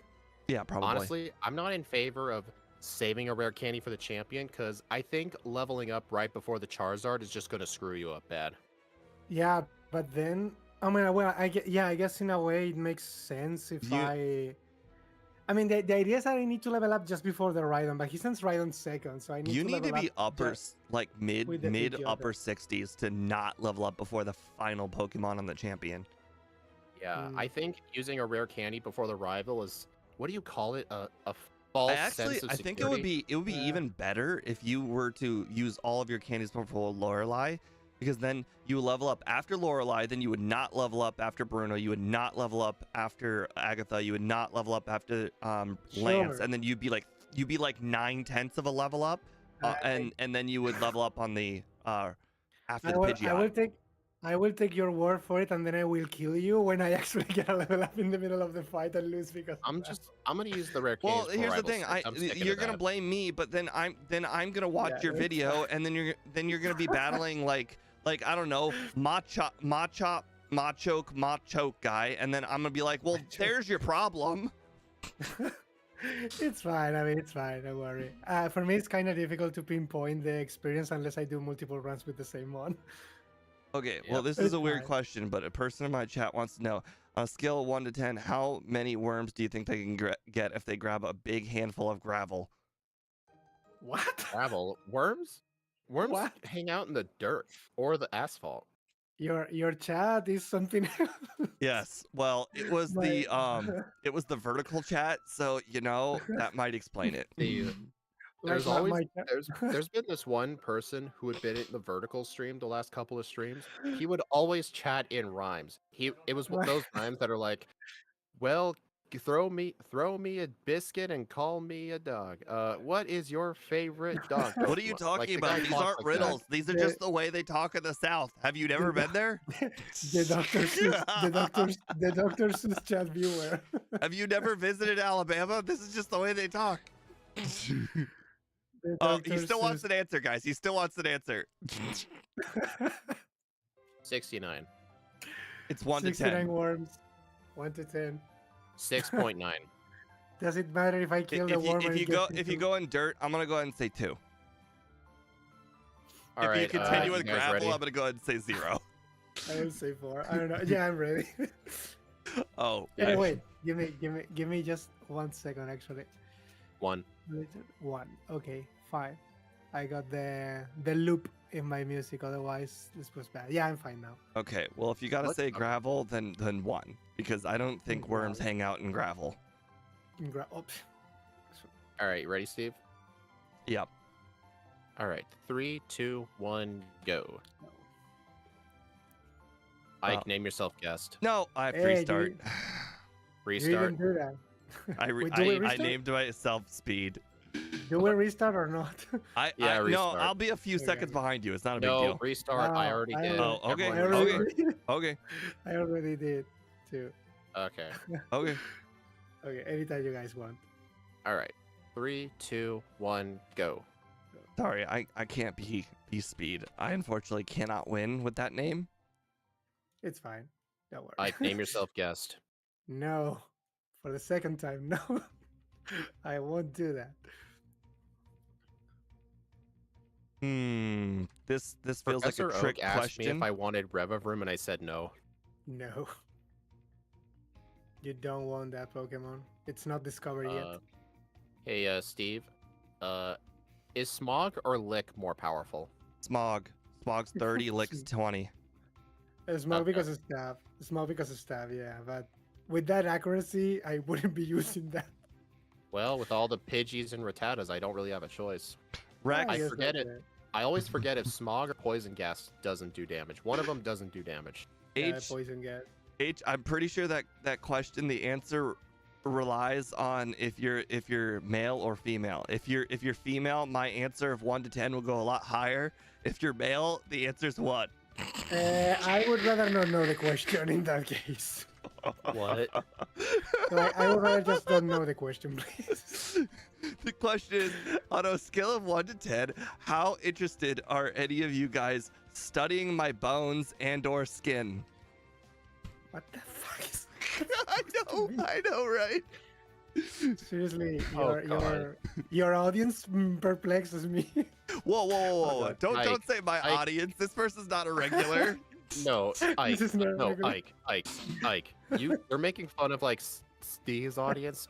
Yeah, probably. Honestly, I'm not in favor of saving a rare candy for the champion, because I think leveling up right before the Charizard is just going to screw you up bad. Yeah, but then I mean, well, I guess in a way it makes sense if I mean, the idea is that I need to level up just before the Rhydon, but he sends Rhydon second, so I need You to need to level be up like mid with the Pidgeotto. upper 60s to not level up before the final Pokemon on the champion. Yeah, Mm. I think using a rare candy before the rival is... What do you call it? A false sense of I think it would security? be Yeah. even better if you were to use all of your candies before Lorelei, because then you would level up after Lorelei, then you would not level up after Bruno, you would not level up after Agatha, you would not level up after Lance, Sure. and then you'd be like 9/10 of a level up, and then you would level up on the after the Pidgeot. I will take your word for it, and then I will kill you when I actually get a level up in the middle of the fight and lose because I'm of that. gonna use the rare Well, candies for here's the Rival thing. 6. I'm sticking to You're gonna that. blame me, but then I'm gonna watch Yeah, your that's video, and then you're gonna be battling like I don't know, Machoke guy, and then I'm gonna be like, well, Machoke. there's your problem. It's fine. I mean, it's fine. Don't worry. For me, it's kind of difficult to pinpoint the experience unless I do multiple runs with the same one. Okay, Yep. well, this is It's a weird fine. question, but a person in my chat wants to know, on a scale of 1 to 10, how many worms do you think they can get if they grab a big handful of gravel? What? Gravel. Worms? Worms What? hang out in the dirt or the asphalt. Your chat is something else. Yes. Well, it was My- the vertical chat, so that might explain it. The There's Like always my there's been this one person who had been in the vertical stream the last couple of streams. He would always chat in rhymes. It was Right. those rhymes that are like, well, throw me a biscuit and call me a dog. What is your favorite dog What are you Pokemon? Like talking the guy about? These talks aren't like that. riddles. These are The- just the way they talk in the South. Have you never been there? the Dr. Seuss chat viewer. Have you never visited Alabama? This is just the way they talk. The Oh, he Dr. still wants Seuss- an answer, guys. He still wants an answer. 69. It's 1 to 69 10. worms. 1 to 10. 6.9. Does it matter if I kill the worm? If you go in dirt, I'm gonna go ahead and say 2. All if right. you continue you with guys gravel, ready? I'm gonna go ahead and say 0. I will say 4. I don't know. Yeah, I'm ready. Oh, Yeah, Hey, wait. Give me just 1 second. Actually, 1. 1. Okay, 5. I got the loop in my music. Otherwise, this was bad. Yeah, I'm fine now. Okay, well, if you gotta What? say gravel, then 1, because I don't think worms Gravel. hang out in gravel. Oops. All right. You ready, Steve? Yep. All right. 3, 2, 1, go. Ike, Oh. name yourself guest. No, I have to Hey, restart. You Restart. didn't do that. Wait, do we I restart? named myself speed. Do we restart or not? Yeah, no, restart. I'll be a few Okay. seconds behind you. It's not a big No, deal. restart. I No, already I did. Oh, okay, I Everyone already restart. did. Okay, I already did too. Okay. okay. Okay, anytime you guys want. All right. 3, 2, 1, go. Sorry, I can't be speed. I unfortunately cannot win with that name. It's fine. Don't worry. Ike, name yourself guest. No, for the second time, no. I won't do that. This feels Professor like a trick Oak asked question. me if I wanted Revavroom, and I said no. No. You don't want that Pokemon. It's not discovered yet. Hey, Steve. Is Smog or Lick more powerful? Smog. Smog's 30, Lick's 20. Small okay. because of staff. Small because of staff, yeah. But with that accuracy, I wouldn't be using that. Well, with all the Pidgeys and Rattatas, I don't really have a choice. Rex, I guess forget that's it. I always forget if Smog or Poison Gas doesn't do damage. One of them doesn't do damage. Yeah, H, poison gas. I'm pretty sure that question, the answer relies on if you're male or female. If you're female, my answer of 1 to 10 will go a lot higher. If you're male, the answer's 1. I would rather not know the question in that case. What? Like, I would rather just don't know the question, please. The question is, on a scale of 1 to 10, how interested are any of you guys studying my bones and/or skin? What the fuck is I know, right? Seriously, Oh, your audience perplexes me. Whoa! God. Don't say my Ike. audience. This person's not a regular. No, Ike. is not No, regular. Ike. You're making fun of like Steve's audience.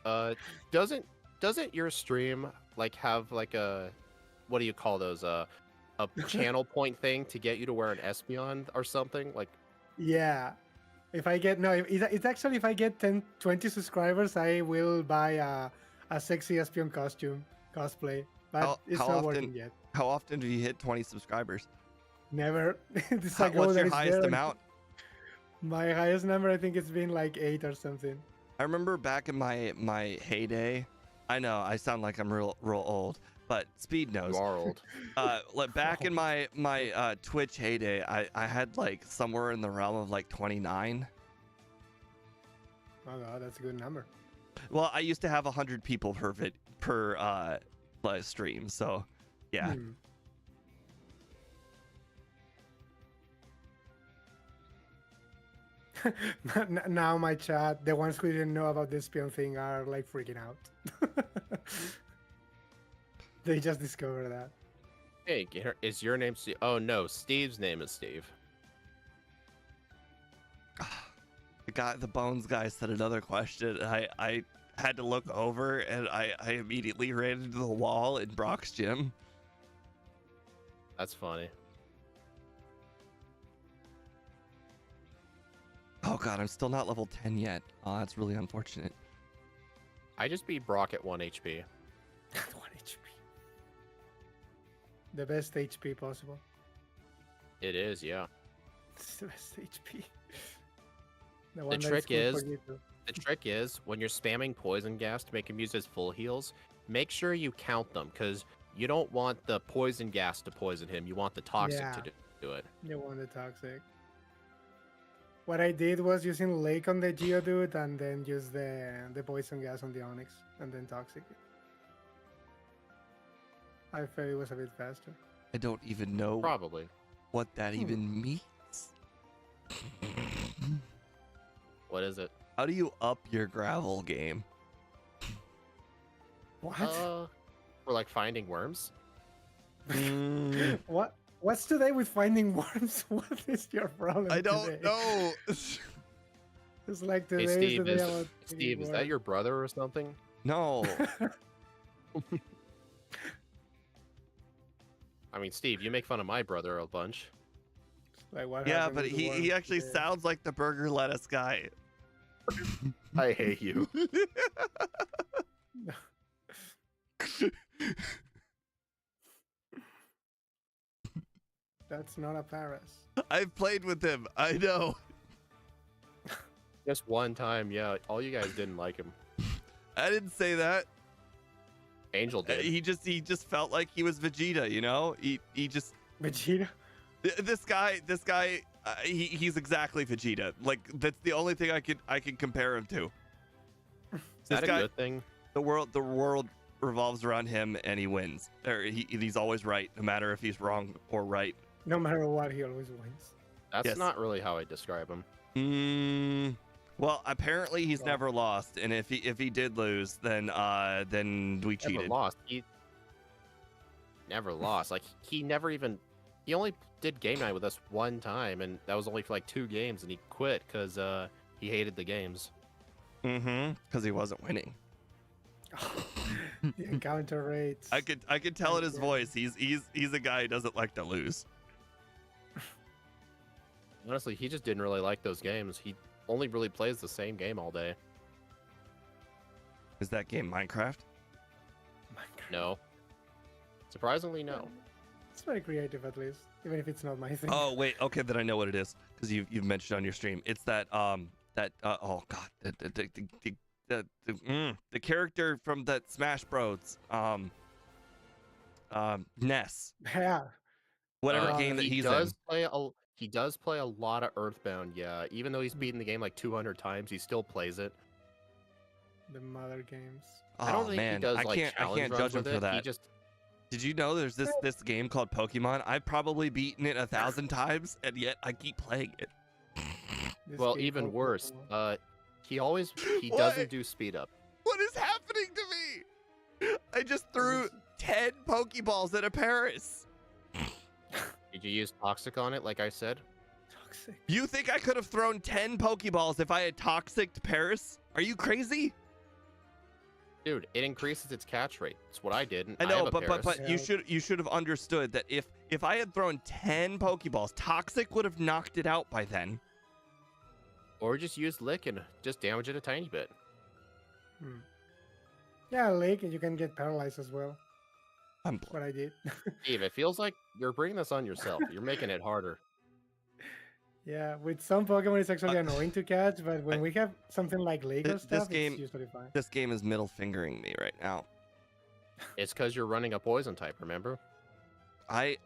Doesn't your stream like have like a, what do you call those? A channel point thing to get you to wear an Espeon or something? Like, Yeah. If I get it's actually if I get 20 subscribers, I will buy a sexy Espeon cosplay. But How- it's how not often- working yet. How often do you hit 20 subscribers? Never. This is a goal What's that your is highest there. amount? My highest number, I think it's been like 8 or something. I remember back in my heyday. I know I sound like I'm real old, but Speed knows. you are old. Like back in my Twitch heyday, I had like somewhere in the realm of like 29. Oh god, that's a good number. Well, I used to have 100 people per live stream, so yeah. Hmm. Now my chat, the ones who didn't know about this Espeon thing are like freaking out. They just discovered that. Hey, is your name Steve? Oh no, Steve's name is Steve. The Bones guy said another question. I had to look over and I immediately ran into the wall in Brock's gym. That's funny. Oh god, I'm still not level 10 yet. Oh, that's really unfortunate. I just beat Brock at 1 HP. 1 HP. The best HP possible. It is, yeah. It's the best HP. The The one that trick cool is, for you to- the trick is when you're spamming poison gas to make him use his full heals, make sure you count them because you don't want the poison gas to poison him. You want the toxic to do it. You want the toxic. What I did was using Lake on the Geodude and then use the poison gas on the Onyx and then toxic. I felt it was a bit faster. I don't even know Probably. what that even means. What is it? How do you up your gravel game? What? For like finding worms. What? What's today with finding worms? What is your problem? I don't today? know. It's like Hey, today Steve, is the day about Steve, is that worms. your brother or something? No. I mean, Steve, you make fun of my brother a bunch. Like what Yeah, happened but with the he worms actually today? sounds like the burger lettuce guy. I hate you. That's not a Paris. I've played with him. I know. Just one time, yeah. All you guys didn't like him. I didn't say that. Angel did. He just felt like he was Vegeta, you know? He just Vegeta. this guy he's exactly Vegeta. Like that's the only thing I can compare him to. Is This that a guy, good thing? the world revolves around him and he wins. Or he's always right, no matter if he's wrong or right. No matter what, he always wins. That's Yes. not really how I describe him. Well, apparently he's Well- never lost, and if he did lose, then we cheated. Never lost. He never lost. Like he never even. He only did game night with us one time, and that was only for like 2 games, and he quit because he hated the games. Because he wasn't winning. The encounter rates. I could tell in his Yeah. voice. He's a guy who doesn't like to lose. Honestly, he just didn't really like those games. He only really plays the same game all day. Is that game Minecraft? No. Surprisingly, no. It's very creative, at least, even if it's not my thing. Oh wait, okay, then I know what it is because you've mentioned on your stream. It's that oh god, the character from that Smash Bros. Ness, Yeah. whatever Uh, game that He he's does in. play he does play a lot of Earthbound, yeah. Even though he's beaten the game like 200 times, he still plays it. The mother games. I don't Oh think man, he does I like can't challenge runs judge him with for it. that. He just Did you know there's this game called Pokemon? I've probably beaten it 1,000 times, and yet I keep playing it. This well, game even called worse. Pokemon. He What? doesn't do speed up. What is happening to me? I just threw 10 Pokeballs at a Paris. Did you use Toxic on it, like I said? Toxic. You think I could have thrown 10 Pokeballs if I had Toxic Paris? Are you crazy? Dude, it increases its catch rate. That's what I did. And I know, have a but Paris. Yeah. you should have understood that if I had thrown 10 Pokeballs, Toxic would have knocked it out by then. Or just use Lick and just damage it a tiny bit. Yeah, Lake, and you can get paralyzed as well. I'm That's what I did. Steve, it feels like you're bringing this on yourself. You're making it harder. Yeah, with some Pokemon, it's actually annoying to catch, but when we have something like Lake or This stuff, game- it's usually fine. This game is middle fingering me right now. It's because you're running a poison type, remember? I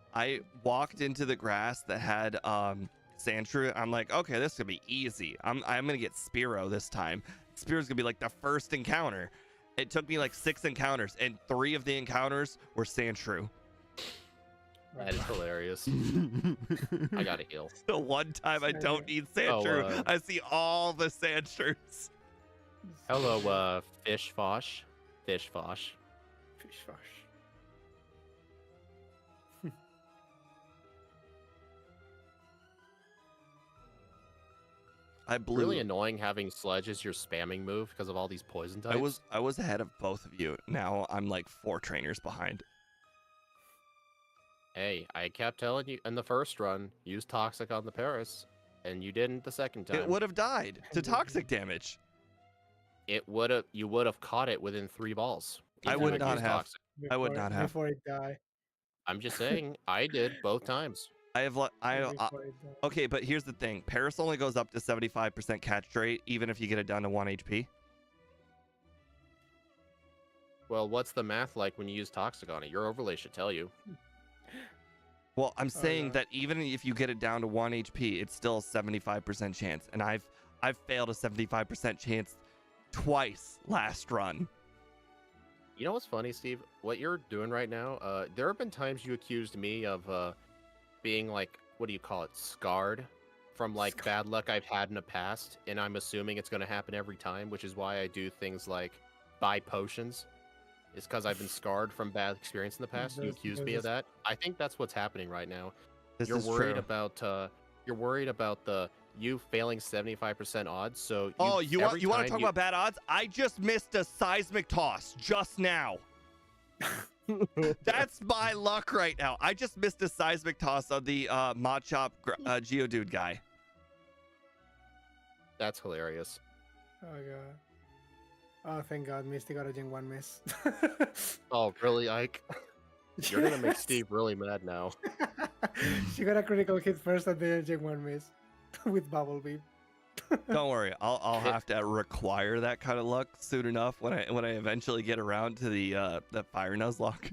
walked into the grass that had Sandshrew. I'm like, okay, this is gonna be easy. I'm gonna get Spearow this time. Spearow's gonna be like the first encounter. It took me like 6 encounters, and 3 of the encounters were Sandshrew. That is hilarious. I gotta heal. The one time I don't need Sandshrew, I see all the Sandshrews. Hello, Fish Fosh. Fish Fosh. Fish Fosh. I blew. Really annoying having Sludge as your spamming move because of all these poison types. I was ahead of both of you. Now I'm like 4 trainers behind. Hey, I kept telling you in the first run, use Toxic on the Paris, and you didn't the second time. It would have died to toxic damage. You would have caught it within 3 balls. I if you would had not used have. Toxic. I would not have. Before it die. I'm just saying, I did both times. I have Before it died. okay, but here's the thing. Paris only goes up to 75% catch rate, even if you get it down to 1 HP. Well, what's the math like when you use Toxic on it? Your overlay should tell you. Well, I'm saying yeah. that even if you get it down to 1 HP, it's still a 75% chance. And I've failed a 75% chance twice last run. You know what's funny, Steve? What you're doing right now, there have been times you accused me of being like, what do you call it, scarred from like bad luck I've had in the past, and I'm assuming it's going to happen every time, which is why I do things like buy potions. It's because I've been scarred from bad experience in the past. You accused me of that. I think that's what's happening right now. This You're is worried true. about you failing 75% odds. So You want to talk about bad odds? I just missed a seismic toss just now. That's my luck right now. I just missed a seismic toss of the Machop Geodude guy. That's hilarious. Oh god. Oh thank God, Misty got a Gen 1 miss. Oh, really, Ike? You're gonna make Yes. Steve really mad now. She got a critical hit first and then a Gen 1 miss with Bubble Beam. Don't worry, I'll have to require that kind of luck soon enough when I eventually get around to the Fire Nuzlocke.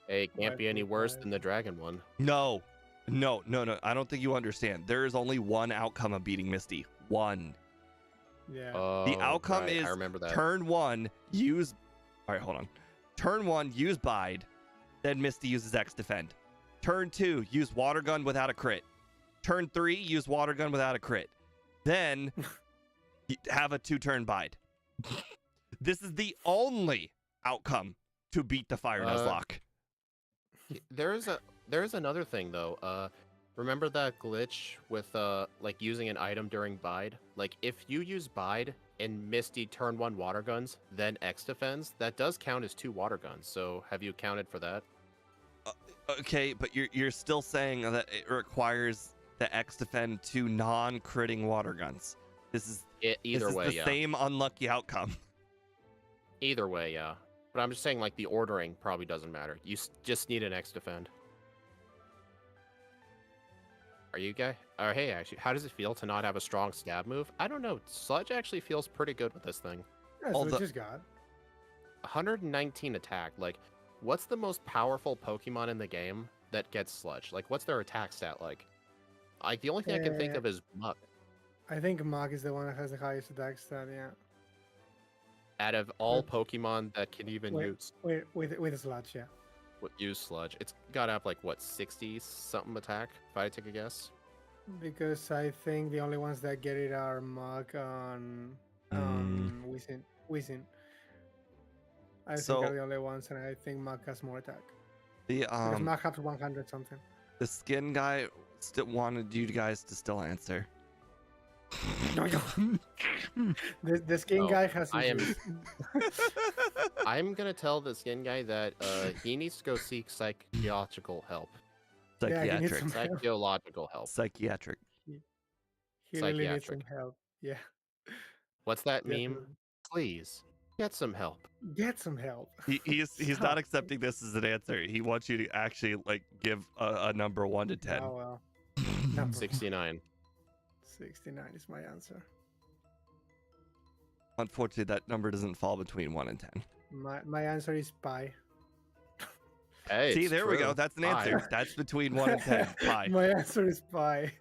Hey, it can't be any worse than the dragon one. No. I don't think you understand. There is only one outcome of beating Misty. One. Yeah. The outcome right, is I remember that. turn 1, use. All right, hold on. Turn 1, use Bide. Then Misty uses X Defend. Turn 2, use Water Gun without a crit. Turn 3, use Water Gun without a crit. Then have a 2-turn Bide. This is the only outcome to beat the Fire Nuzlocke. There's another thing though. Remember that glitch with like using an item during Bide? Like if you use Bide and Misty turn 1 water guns, then X defends, that does count as 2 water guns. So have you accounted for that? Okay, but you're still saying that it requires the X Defend 2 non-critting water guns. This is the same unlucky outcome. Either way, yeah. But I'm just saying, like, the ordering probably doesn't matter. You just need an X defend. Are you guy? Hey, actually, how does it feel to not have a strong stab move? I don't know. Sludge actually feels pretty good with this thing. That's what just got. 119 attack. Like, what's the most powerful Pokemon in the game that gets Sludge? Like, what's their attack stat like? Like, the only thing I can think of is Muck. I think Mach is the one that has the highest attack stat, yeah. Out of all Pokemon that can even use... Wait, with a Sludge, yeah. Use Sludge. It's got to have, like, what, 60-something attack, if I take a guess? Because I think the only ones that get it are Mach and Wizzin. I think are the only ones, and I think Mach has more attack. Because Mach has 100 something. The skin guy still wanted you guys to still answer. No. The skin guy has. I'm gonna tell the skin guy that he needs to go seek psychological help. Psychological help. Psychiatric. He really needs some help. Yeah. What's that meme? Please get some help. Get some help. He's not accepting this as an answer. He wants you to actually like give a number 1 to 10. Oh well. 69. 69 is my answer. Unfortunately, that number doesn't fall between 1 and 10. My answer is pi. Hey, see, there we go. That's an answer. That's between 1 and 10. Pi. My answer is pi.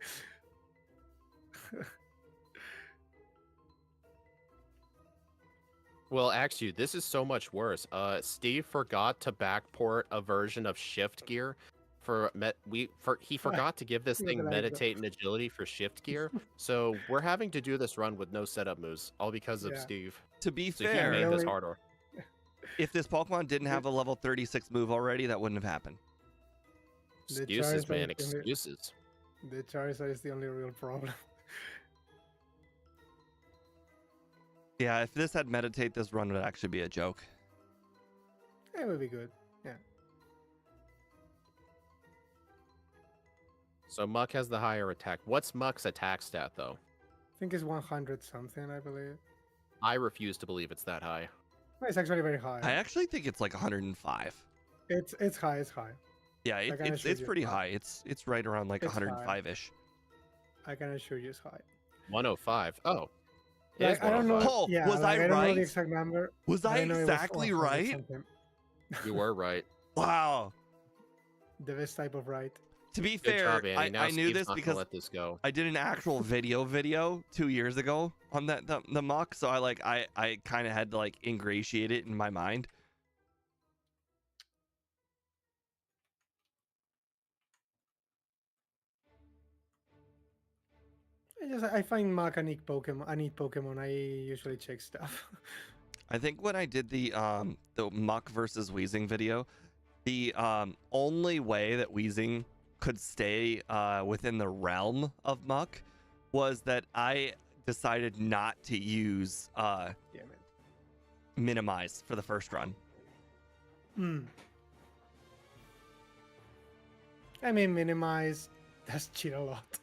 Well, actually, this is so much worse. Steve forgot to backport a version of Shift Gear he forgot to give this thing Meditate and Agility for Shift Gear. So we're having to do this run with no setup moves, all because of Steve. To be so fair, he made this harder. If this Pokemon didn't have a level 36 move already, that wouldn't have happened. Excuses, man, excuses. The Charizard is the only real problem. Yeah, if this had Meditate, this run would actually be a joke. It would be good. Yeah. So Muck has the higher attack. What's Muck's attack stat, though? I think it's 100 something, I believe. I refuse to believe it's that high. It's actually very high. I actually think it's like 105. It's high. It's high. Yeah, I can it's assure you pretty it's high. It's right around like It's high. 105-ish. I can assure you it's high. 105. Oh, it Like is I don't know. 105. Oh, Yeah, was like, I I don't know the right? exact number. Was But I I know it was exactly 100 right? something. You were right. Wow. The best type of right. To be Good fair, job, Andy. Now I knew Steve's this not gonna because let this go. I did an actual video 2 years ago on the muck, so I kind of had to like ingratiate it in my mind. I find Mac a neat Pokemon. I usually check stuff. I think when I did the muck versus Weezing video, the only way that Weezing could stay within the realm of muck was that I decided not to use Damn it. minimize for the first run. I mean, minimize does cheat a lot.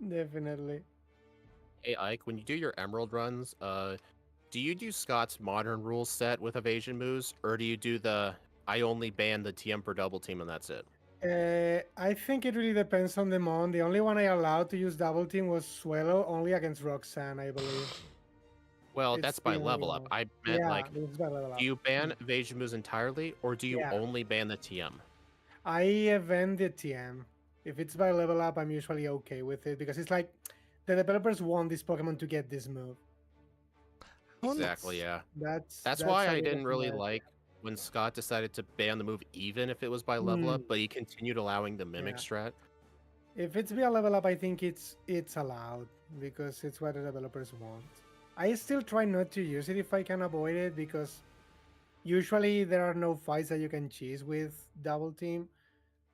Definitely. Hey, Ike, when you do your Emerald runs, do you do Scott's modern rules set with evasion moves, or do you do the I only ban the TM for double team and that's it? I think it really depends on the mon. The only one I allowed to use double team was Swallow, only against Roxanne, I believe. Well, It's that's by the only level up. one. I meant Yeah, like, it's by level up. do you ban evasion moves entirely, or do you Yeah. only ban the TM? I event the TM. If it's by level up, I'm usually okay with it because it's like the developers want this Pokemon to get this move. Exactly, yeah. That's how why I you didn't really defend it. like when Scott decided to ban the move even if it was by level up, but he continued allowing the mimic Yeah. strat. If it's via level up, I think it's allowed because it's what the developers want. I still try not to use it if I can avoid it because usually there are no fights that you can cheese with double team,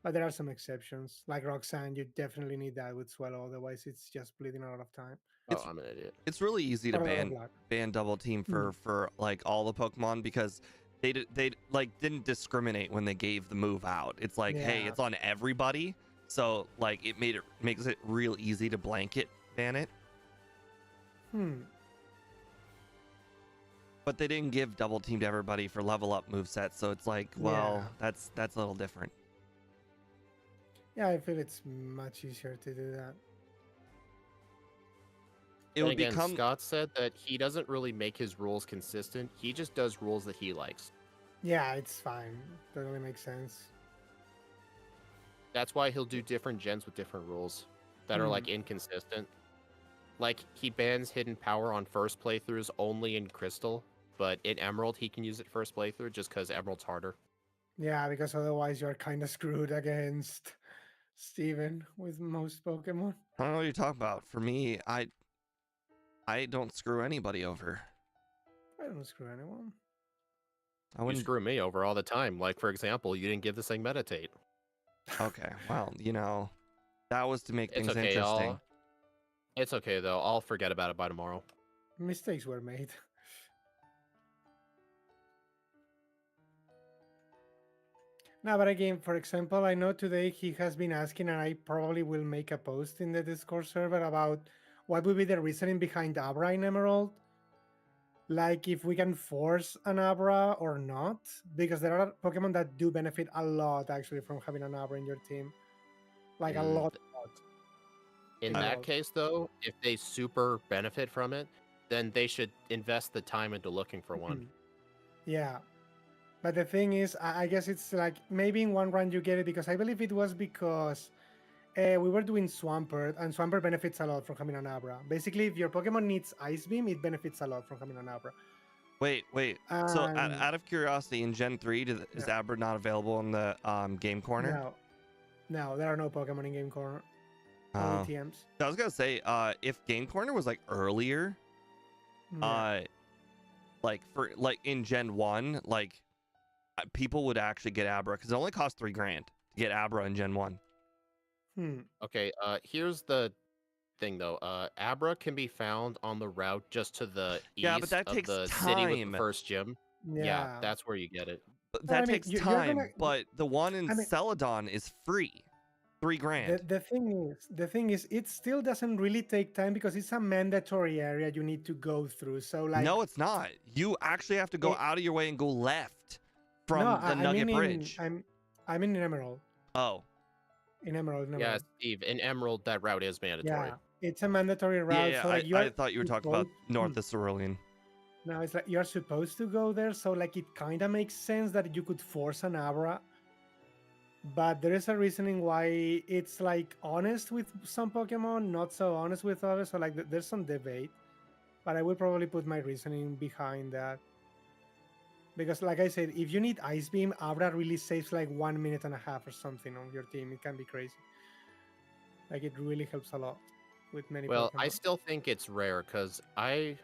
but there are some exceptions. Like Roxanne, you definitely need that with Swallow, otherwise it's just bleeding a lot of time. Oh, I'm an idiot. It's really easy to Or a lot of luck. ban double team for like all the Pokemon because they like didn't discriminate when they gave the move out. It's like, hey, Yeah. it's on everybody. So like it makes it real easy to blanket ban it. But they didn't give double team to everybody for level up movesets, so it's like, well, that's a little different. Yeah, I feel it's much easier to do that. It And would again, become Scott said that he doesn't really make his rules consistent. He just does rules that he likes. Yeah, it's fine. Totally makes sense. That's why he'll do different gens with different rules that are like inconsistent. Like he bans hidden power on first playthroughs only in Crystal, but in Emerald he can use it first playthrough just because Emerald's harder. Yeah, because otherwise you're kind of screwed against Steven with most Pokemon. I don't know what you're talking about. For me, I don't screw anybody over. I don't screw anyone. I You wouldn't. screw me over all the time. Like for example, you didn't give this thing meditate. Okay, well, that was to make It's things okay. interesting. It's okay though. I'll forget about it by tomorrow. Mistakes were made. No, but again, for example, I know today he has been asking, and I probably will make a post in the Discord server about what would be the reasoning behind Abra in Emerald. Like if we can force an Abra or not, because there are Pokemon that do benefit a lot actually from having an Abra in your team. Like a lot. In Yeah. that case, though, if they super benefit from it, then they should invest the time into looking for one. Yeah. But the thing is, I guess it's like maybe in one run you get it because I believe it was because we were doing Swampert, and Swampert benefits a lot from having an Abra. Basically, if your Pokemon needs Ice Beam, it benefits a lot from having an Abra. Wait. So out of curiosity, in Gen 3, is Abra not available in the game corner? No, there are no Pokemon in Game Corner. Only TMs. I was gonna say, if Game Corner was like earlier, like in Gen 1, like people would actually get Abra because it only costs $3,000 to get Abra in Gen 1. Okay, here's the thing though. Abra can be found on the route just to the Yeah, east but that of takes the time. city with the first gym. Yeah, that's where you get it. But Well, that I mean, takes you're time. gonna- But the one in Celadon is free, $3,000. The thing is, it still doesn't really take time because it's a mandatory area you need to go through. So like, No, it's not. You actually have to go out of your way and go left. from No, the I Nugget mean Bridge. I'm in Emerald. Oh, In Emerald, in Yeah, Emerald. Steve, in Emerald, that route is mandatory. Yeah, it's a mandatory route. yeah. So like I thought you were talking about supposed- north of Cerulean. No, it's like you're supposed to go there. So like it kind of makes sense that you could force an Abra, but there is a reasoning why it's like honest with some Pokemon, not so honest with others. So like there's some debate, but I will probably put my reasoning behind that. Because like I said, if you need Ice Beam, Abra really saves like 1.5 minutes or something on your team. It can be crazy. Like it really helps a lot with many Well, I Pokemon. still think it's rare because I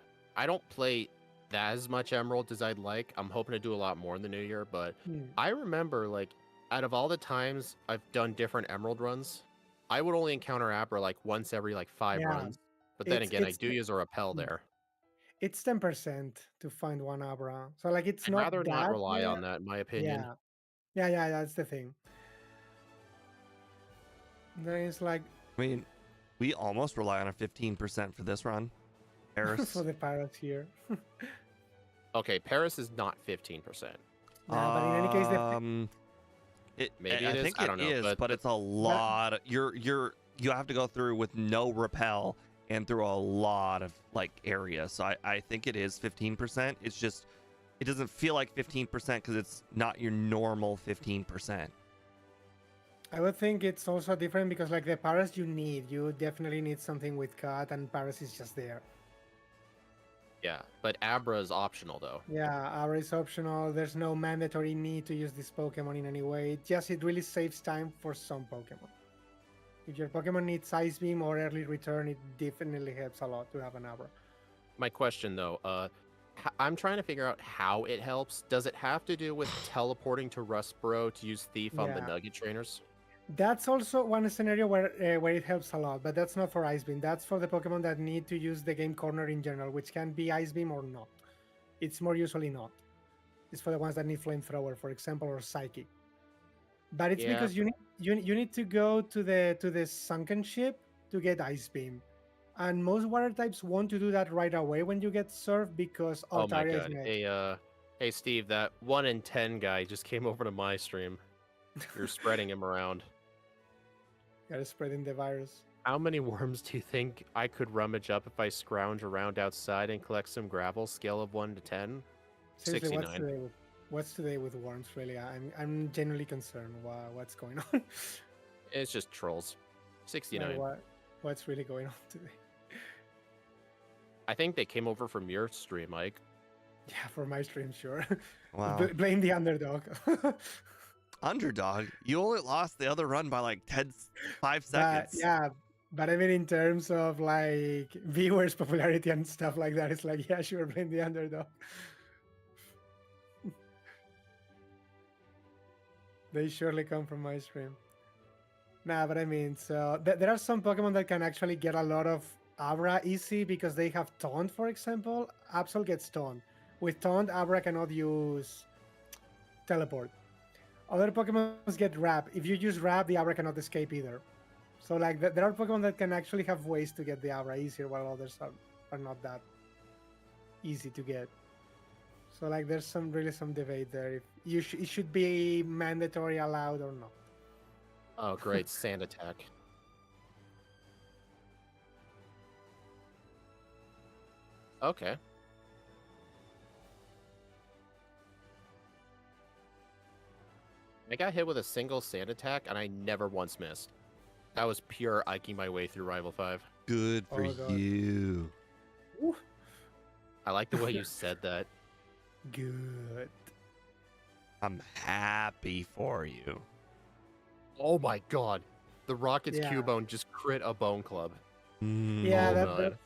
don't play as much Emerald as I'd like. I'm hoping to do a lot more in the new year, but Hmm. I remember like out of all the times I've done different Emerald runs, I would only encounter Abra like once every like 5 Yeah, runs. But then again, I it's do use a repel hmm. there. It's 10% to find one Abra. So like it's I'd not rather not that rely rare. on that, in my opinion. Yeah. That's the thing. There is like I mean, we almost rely on a 15% for this run. Paris. for the pirates here. Okay, Paris is not 15%. Nah, but in any case, Maybe I it is. think I don't know, is, but but it's a lot. You have to go through with no repel and through a lot of like area. So I think it is 15%. It's just it doesn't feel like 15% because it's not your normal 15%. I would think it's also different because like the Paras you definitely need something with cut, and Paras is just there. yeah, but Abra is optional though. Yeah, Abra is optional. There's no mandatory need to use this Pokemon in any way. It really saves time for some Pokemon. If your Pokemon needs Ice Beam or early return, it definitely helps a lot to have an Abra. My question though, I'm trying to figure out how it helps. Does it have to do with teleporting to Rustboro to use Thief on the Yeah. Nugget trainers? That's also one scenario where it helps a lot, but that's not for Ice Beam. That's for the Pokemon that need to use the game corner in general, which can be Ice Beam or not. It's more usually not. It's for the ones that need Flamethrower, for example, or Psychic. But it's Yeah. because you need to go to the sunken ship to get Ice Beam, and most water types want to do that right away when you get Surf because Oh my Altaria is god. met. Hey Steve, that 1 in 10 guy just came over to my stream. You're spreading him around. You're spreading the virus. How many worms do you think I could rummage up if I scrounge around outside and collect some gravel? Scale of 1 to 10? Seriously, 69. what's today with worms? Really, I'm genuinely concerned. What's going on? It's just trolls. 69. Like, what's really going on today? I think they came over from your stream, Mike. Yeah, for my stream, sure. Wow. Blame the underdog. Underdog. You only lost the other run by like 5 seconds. But I mean, in terms of like viewers' popularity and stuff like that, it's like, yeah, sure, blame the underdog. They surely come from my stream. Nah, but I mean, so there are some Pokemon that can actually get a lot of Abra easy because they have Taunt, for example. Absol gets Taunt. With Taunt, Abra cannot use Teleport. Other Pokemon get Wrap. If you use Wrap, the Abra cannot escape either. So like there are Pokemon that can actually have ways to get the Abra easier, while others are not that easy to get. So like there's really some debate there if it should be mandatory, allowed, or not. Oh, great. Sand attack. Okay. I got hit with a single sand attack, and I never once missed. That was pure Iking my way through Rival 5. Good for Oh, God. you. Woo. I like the way you said that. Good. I'm happy for you. Oh my god. The Rockets Yeah. Cubone just crit a Bone Club. Yeah, Oh, man.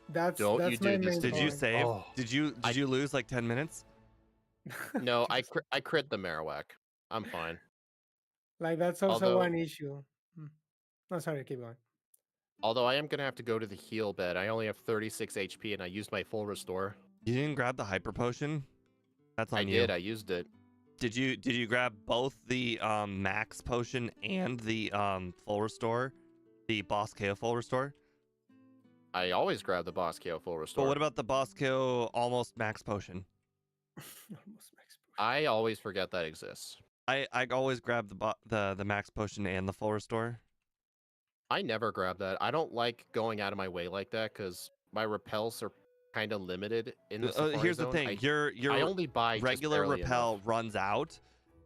that's Don't that's you my do this main to Did you point. save? Oh. Did you lose like 10 minutes? No, I crit the Marowak. I'm fine. Like that's also Although- one issue. Oh, sorry, keep going. Although I am going to have to go to the heal bed. I only have 36 HP, and I used my full restore. You didn't grab the hyper potion? That's on I you. did. I used it. Did you grab both the max potion and the full restore? The boss KO full restore? I always grab the boss KO full restore. But what about the boss KO almost max potion? Almost max I always forget that exists. I always grab the max potion and the full restore. I never grab that. I don't like going out of my way like that because my repels are kind of limited in the Safari Here's the Zone. thing: your I only buy just regular barely repel enough. runs out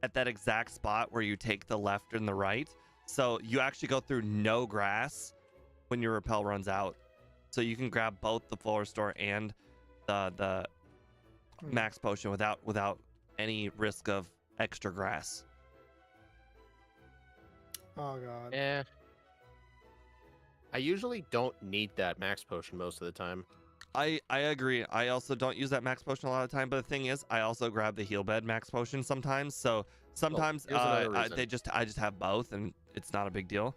at that exact spot where you take the left and the right. So you actually go through no grass when your repel runs out. So you can grab both the full restore and the max potion without any risk of extra grass. Oh god. Eh. I usually don't need that max potion most of the time. I agree. I also don't use that max potion a lot of the time, but the thing is, I also grab the heal bed max potion sometimes. So sometimes here's another I reason. just have both, and it's not a big deal.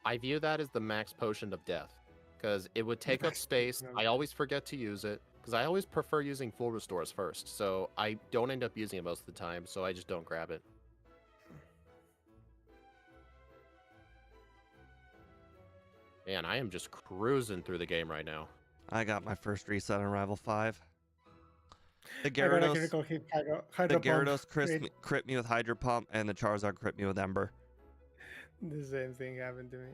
I view that as the max potion of death because it would take up space. I always forget to use it because I always prefer using full restores first. So I don't end up using it most of the time. So I just don't grab it. Man, I am just cruising through the game right now. I got my first reset on Rival 5. The I got a Gyarados, critical hit the hydro Gyarados pump. crit me with Hydro Pump, and the Charizard crit me with Ember. The same thing happened to me.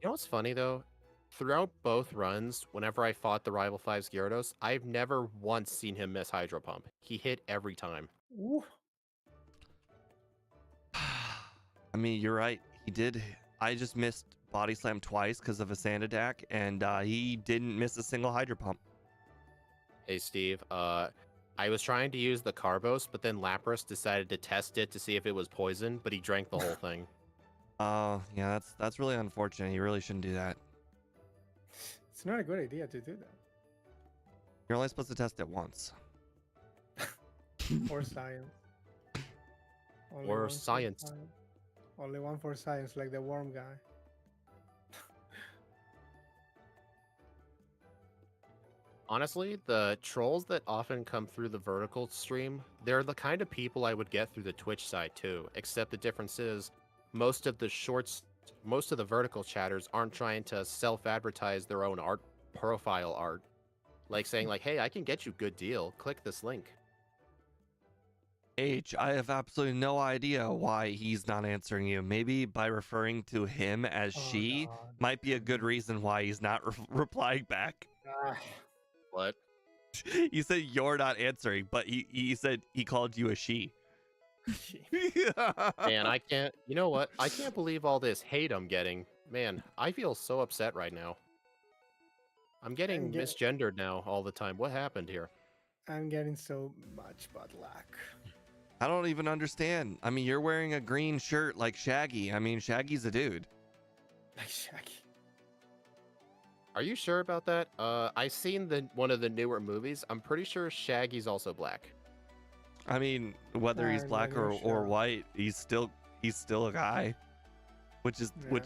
You know what's funny though? Throughout both runs, whenever I fought the Rival 5's Gyarados, I've never once seen him miss Hydro Pump. He hit every time. Ooh. I mean, you're right. He did. I just missed Body Slam twice because of a Sand Attack, and he didn't miss a single Hydro Pump. Hey Steve, I was trying to use the Carbos, but then Lapras decided to test it to see if it was poison, but he drank the whole thing. Yeah, that's really unfortunate. You really shouldn't do that. It's not a good idea to do that. You're only supposed to test it once. Or science. Only Or one for science. Only one for science, like the worm guy. Honestly, the trolls that often come through the vertical stream, they're the kind of people I would get through the Twitch side too, except the difference is most of the vertical chatters aren't trying to self-advertise their own art profile art. Like saying like, hey, I can get you good deal. Click this link. H, I have absolutely no idea why he's not answering you. Maybe by referring to him as Oh, she God. might be a good reason why he's not replying back. Ah. What? You said you're not answering, but he said he called you a she. Man, I can't. You know what? I can't believe all this hate I'm getting. Man, I feel so upset right now. I'm getting misgendered now all the time. What happened here? I'm getting so much bad luck. I don't even understand. I mean, you're wearing a green shirt like Shaggy. I mean, Shaggy's a dude. Like Shaggy. Are you sure about that? I seen one of the newer movies. I'm pretty sure Shaggy's also black. I mean, whether he's I'm black not or even sure. white, he's still a guy. Which is Yeah.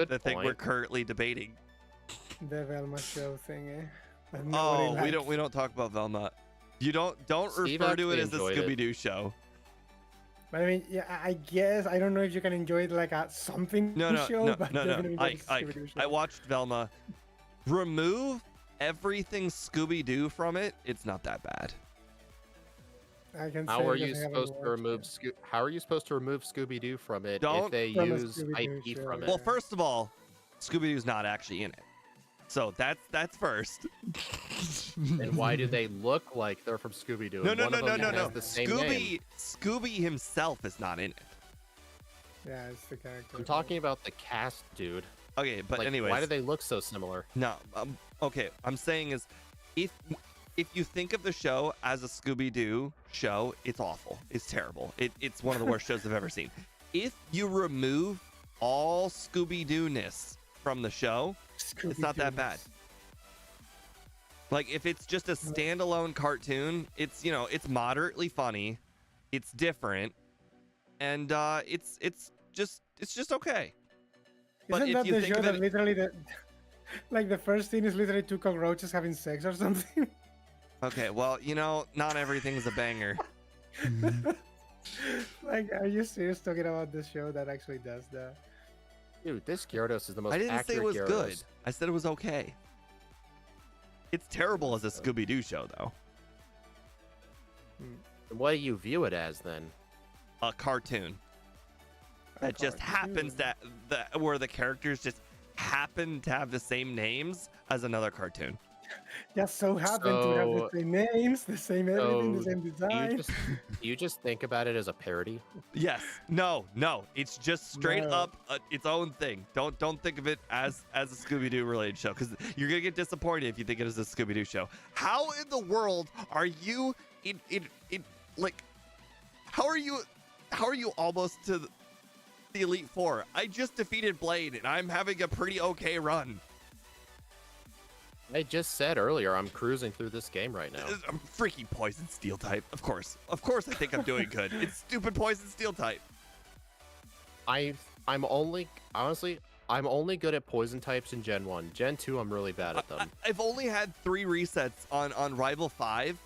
the thing we're point. currently debating. The Velma show thing, eh? That Oh, nobody we don't talk about Velma. You don't Steve refer to it actually as a enjoyed it. Scooby-Doo show. But I mean, yeah, I guess I don't know if you can enjoy it like a something show, but definitely not a Scooby-Doo show. I watched Velma. Remove everything Scooby-Doo from it. It's not that bad. I can How say are because you I haven't supposed to watched remove it. How are you supposed to remove Scooby-Doo from it Don't- if they From a use Scooby-Doo IP show, from it? Well, first of all, Scooby-Doo's not actually in it. So that's first. And why do they look like they're from Scooby-Doo? No. And one of them has the same name. Scooby himself is not in it. Yeah, it's the character. I'm talking about the cast, dude. Okay, but Like, anyways. why do they look so similar? No, okay. I'm saying is, if you think of the show as a Scooby-Doo show, it's awful. It's terrible. It's one of the worst shows I've ever seen. If you remove all Scooby-Doo-ness from the show, it's not that bad. Like if it's just a standalone cartoon, it's it's moderately funny, it's different, and it's just okay. But Isn't if that you the think show of that it- literally like the first scene is literally two cockroaches having sex or something? Okay, well, not everything's a banger. Like, are you serious talking about this show that actually does that? Dude, this Gyarados is the most I didn't say accurate it was Gyarados. good. I said it was okay. It's terrible as a Scooby-Doo show, though. What do you view it as then? A cartoon that just happens where the characters just happen to have the same names as another cartoon. Just so happen to have the So, same names, the same everything, the so same do design. you just think about it as a parody? Yes. No. It's just straight No. up its own thing. Don't think of it as a Scooby-Doo related show, because you're gonna get disappointed if you think it is a Scooby-Doo show. How in the world are you in like? How are you almost to the Elite Four? I just defeated Blade, and I'm having a pretty okay run. I just said earlier I'm cruising through this game right now. I'm freaking Poison Steel type. Of course, I think I'm doing good. It's stupid Poison Steel type. I'm only good at poison types in Gen 1. Gen 2, I'm really bad at them. I've only had 3 resets on Rival 5,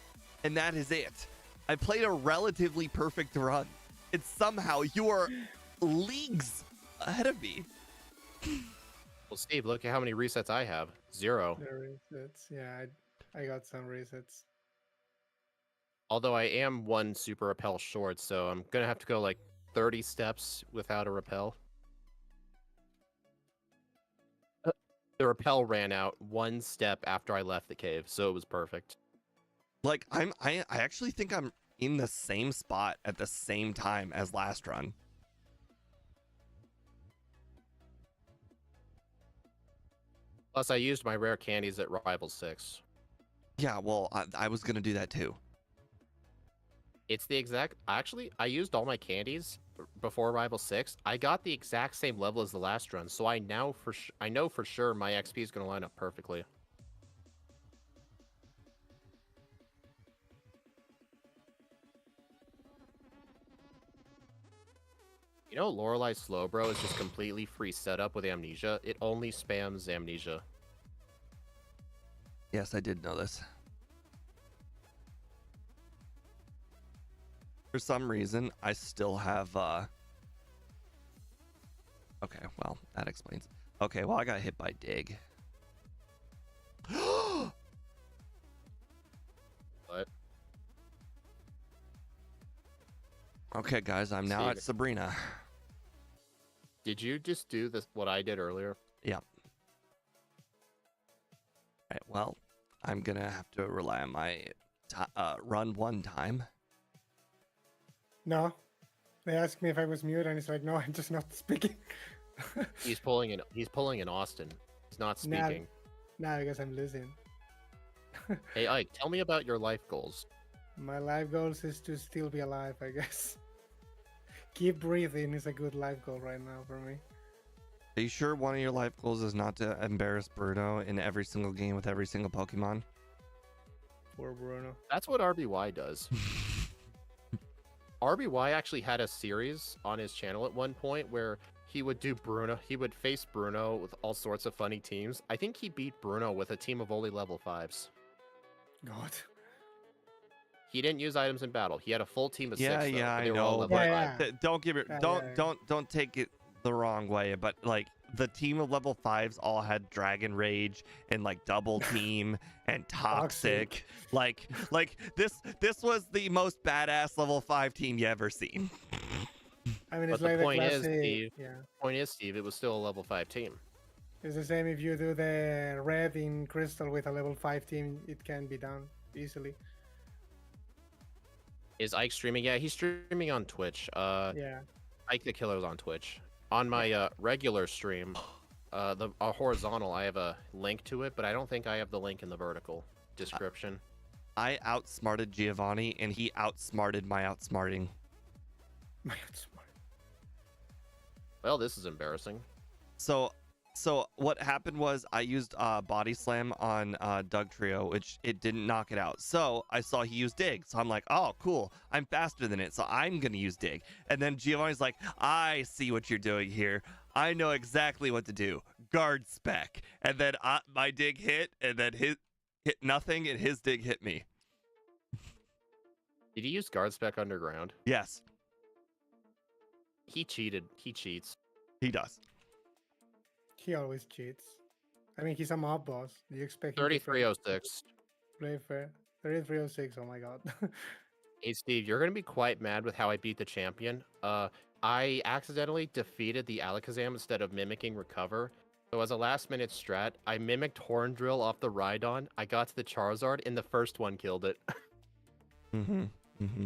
and that is it. I played a relatively perfect run. And somehow you are leagues ahead of me. Well, Steve, look at how many resets I have. 0. The resets. Yeah, I got some resets. Although I am 1 super repel short, so I'm gonna have to go like 30 steps without a repel. The repel ran out 1 step after I left the cave, so it was perfect. Like I actually think I'm in the same spot at the same time as last run. Plus, I used my rare candies at Rival 6. Yeah, well, I was gonna do that too. It's the exact... Actually, I used all my candies before Rival 6. I got the exact same level as the last run, so I know for sure my XP is going to line up perfectly. You know, Lorelei Slowbro is just completely free setup with Amnesia. It only spams Amnesia. Yes, I did know this. For some reason, I still have okay, well, that explains. Okay, well, I got hit by Dig. What? Okay, guys, I'm now Steve. at Sabrina. Did you just do this what I did earlier? Yeah. Alright, well, I'm gonna have to rely on my run one time. No. They asked me if I was mute, and it's like, no, I'm just not speaking. He's pulling in Austin. He's not Nah. speaking. Nah, because I'm losing. Hey Ike, tell me about your life goals. My life goals is to still be alive, I guess. Keep breathing is a good life goal right now for me. Are you sure one of your life goals is not to embarrass Bruno in every single game with every single Pokemon? Poor Bruno. That's what RBY does. RBY actually had a series on his channel at one point where he would do Bruno. He would face Bruno with all sorts of funny teams. I think he beat Bruno with a team of only level 5s. God. He didn't use items in battle. He had a full team of 6. Yeah, though, yeah, but I they were all know, level but 5. don't give it, Yeah, don't take it the wrong way. But like the team of level 5s all had Dragon Rage and like Double Team and Toxic. Like this was the most badass level 5 team you ever seen. I mean, But it's the like point is, classic. Steve- Yeah. Point is, Steve, it was still a level 5 team. It's the same if you do the red in Crystal with a level 5 team, it can be done easily. Is Ike streaming? Yeah, he's streaming on Twitch. Yeah. Ike the Killer's on Twitch. On my regular stream, the horizontal, I have a link to it, but I don't think I have the link in the vertical description. I outsmarted Giovanni, and he outsmarted my outsmarting. My God, smart. Well, this is embarrassing. So what happened was I used Body Slam on Doug Trio, which it didn't knock it out. So I saw he used Dig. So I'm like, oh, cool. I'm faster than it. So I'm going to use Dig. And then Giovanni's like, I see what you're doing here. I know exactly what to do. Guard Spec. And then my Dig hit, and then his hit nothing, and his Dig hit me. Did he use Guard Spec Underground? Yes, He cheated. He cheats. he does. He always cheats. I mean, he's a mob boss. Do you expect him to 3306. play fair? 3306, oh my God. Hey Steve, you're gonna be quite mad with how I beat the champion. I accidentally defeated the Alakazam instead of mimicking Recover. So as a last minute strat, I mimicked Horn Drill off the Rhydon. I got to the Charizard, and the first one killed it. Mm-hmm. Mm-hmm.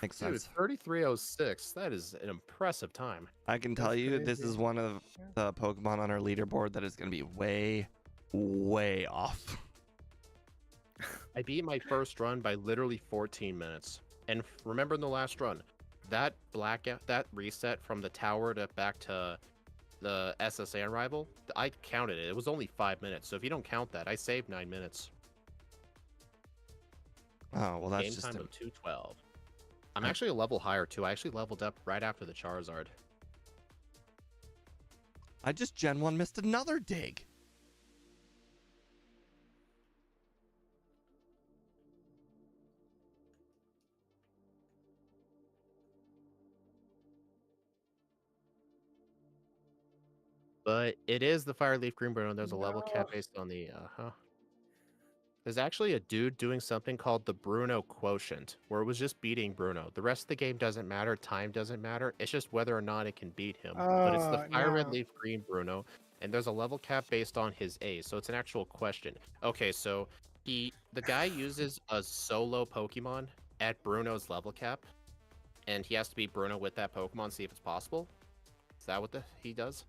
Makes Dude, sense. 3306. That is an impressive time. I can tell That's you, this crazy. is one of the Pokemon on our leaderboard that is going to be way, way off. I beat my first run by literally 14 minutes. And remember in the last run, that blackout, that reset from the tower to back to the SSN rival, I counted it. It was only 5 minutes. So if you don't count that, I saved 9 minutes. Oh, well, that's Game just time of 212. I'm actually a level higher too. I actually leveled up right after the Charizard. I just Gen 1 missed another dig. But it is the Fire Leaf Green Bruno. There's a level cap based on the There's actually a dude doing something called the Bruno Quotient, where it was just beating Bruno. The rest of the game doesn't matter, time doesn't matter. It's just whether or not it can beat him. But it's the Fire Red No. Leaf Green Bruno, and there's a level cap based on his A, so it's an actual question. Okay, so the guy uses a solo Pokemon at Bruno's level cap, and he has to beat Bruno with that Pokemon, see if it's possible. Is that what he does?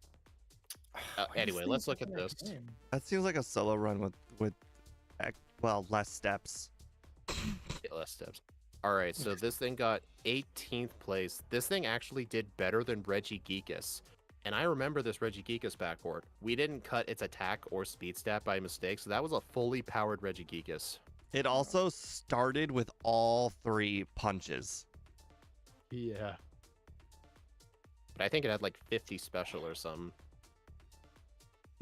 Anyway, let's look at this. That seems like a solo run with well, less steps. Less steps. All right, so this thing got 18th place. This thing actually did better than Regigigas. And I remember this Regigigas backboard. We didn't cut its attack or speed stat by mistake, so that was a fully powered Regigigas. It also started with all 3 punches. Yeah. But I think it had like 50 special or something.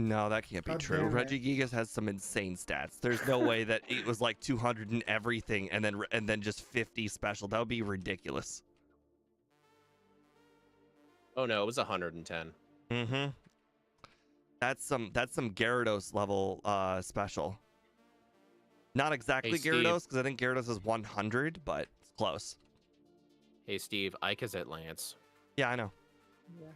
No, that can't be God true. damn it. Regigigas has some insane stats. There's no way that it was like 200 and everything and then just 50 special. That would be ridiculous. Oh no, it was 110. Mm-hmm. That's some Gyarados level special. Not exactly Hey, Steve. Gyarados, because I think Gyarados is 100, but it's close. Hey Steve, Ike is at Lance. Yeah, I know. Yeah.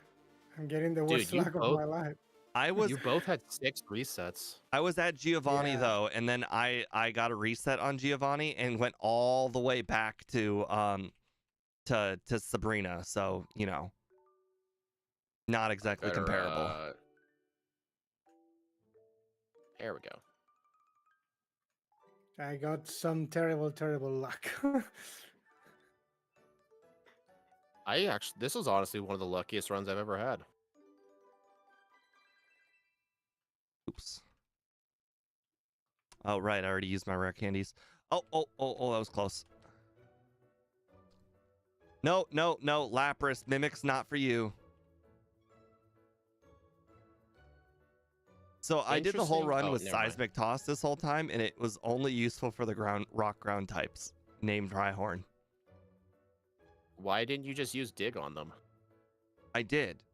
I'm getting the Dude, worst you luck of both- my life. You both had 6 resets. I was at Giovanni Yeah. though, and then I got a reset on Giovanni and went all the way back to Sabrina. So, you know, not exactly Better, comparable. There we go. I got some terrible, terrible luck. This was honestly one of the luckiest runs I've ever had. Oops. Oh, right. I already used my rare candies. Oh, that was close. No. Lapras, Mimic's not for you. So I did the whole Interesting. run Oh, with never mind. Seismic Toss this whole time, and it was only useful for the rock ground types, named Rhyhorn. Why didn't you just use Dig on them? I did.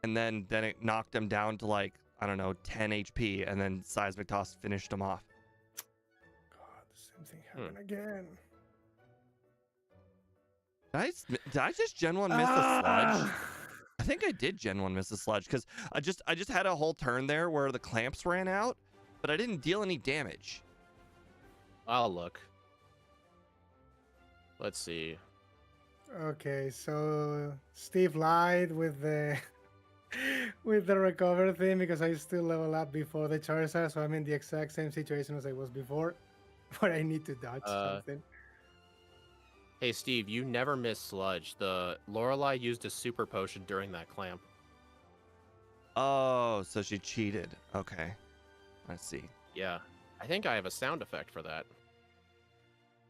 And then it knocked him down to like, I don't know, 10 HP, and then Seismic Toss finished him off. God, the same thing happened again. Did I just Gen 1 miss a sludge? I think I did Gen 1 miss a sludge, because I just had a whole turn there where the clamps ran out, but I didn't deal any damage. I'll look. Let's see. Okay, so Steve lied with the with the recover thing because I still level up before the Charizard, so I'm in the exact same situation as I was before, but I need to dodge something. Hey Steve, you never missed Sludge. The Lorelei used a super potion during that clamp. Oh, so she cheated. Okay. Let's see. Yeah, I think I have a sound effect for that.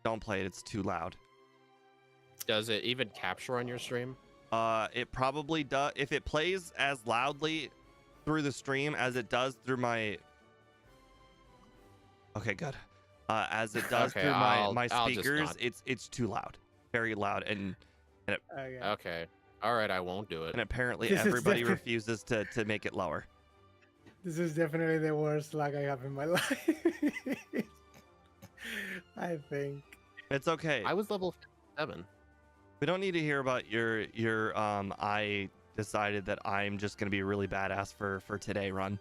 Don't play it. It's too loud. Does it even capture on your stream? It probably does. If it plays as loudly through the stream as it does through my... Okay, good. As it does Okay, through my I'll just speakers, not. it's too loud. Very loud. And Okay. Okay. All right, I won't do it. apparently This is everybody different. refuses to make it lower. This is definitely the worst luck I have in my life. I think. It's okay. I was level 7. We don't need to hear about your I decided that I'm just gonna be really badass for today run.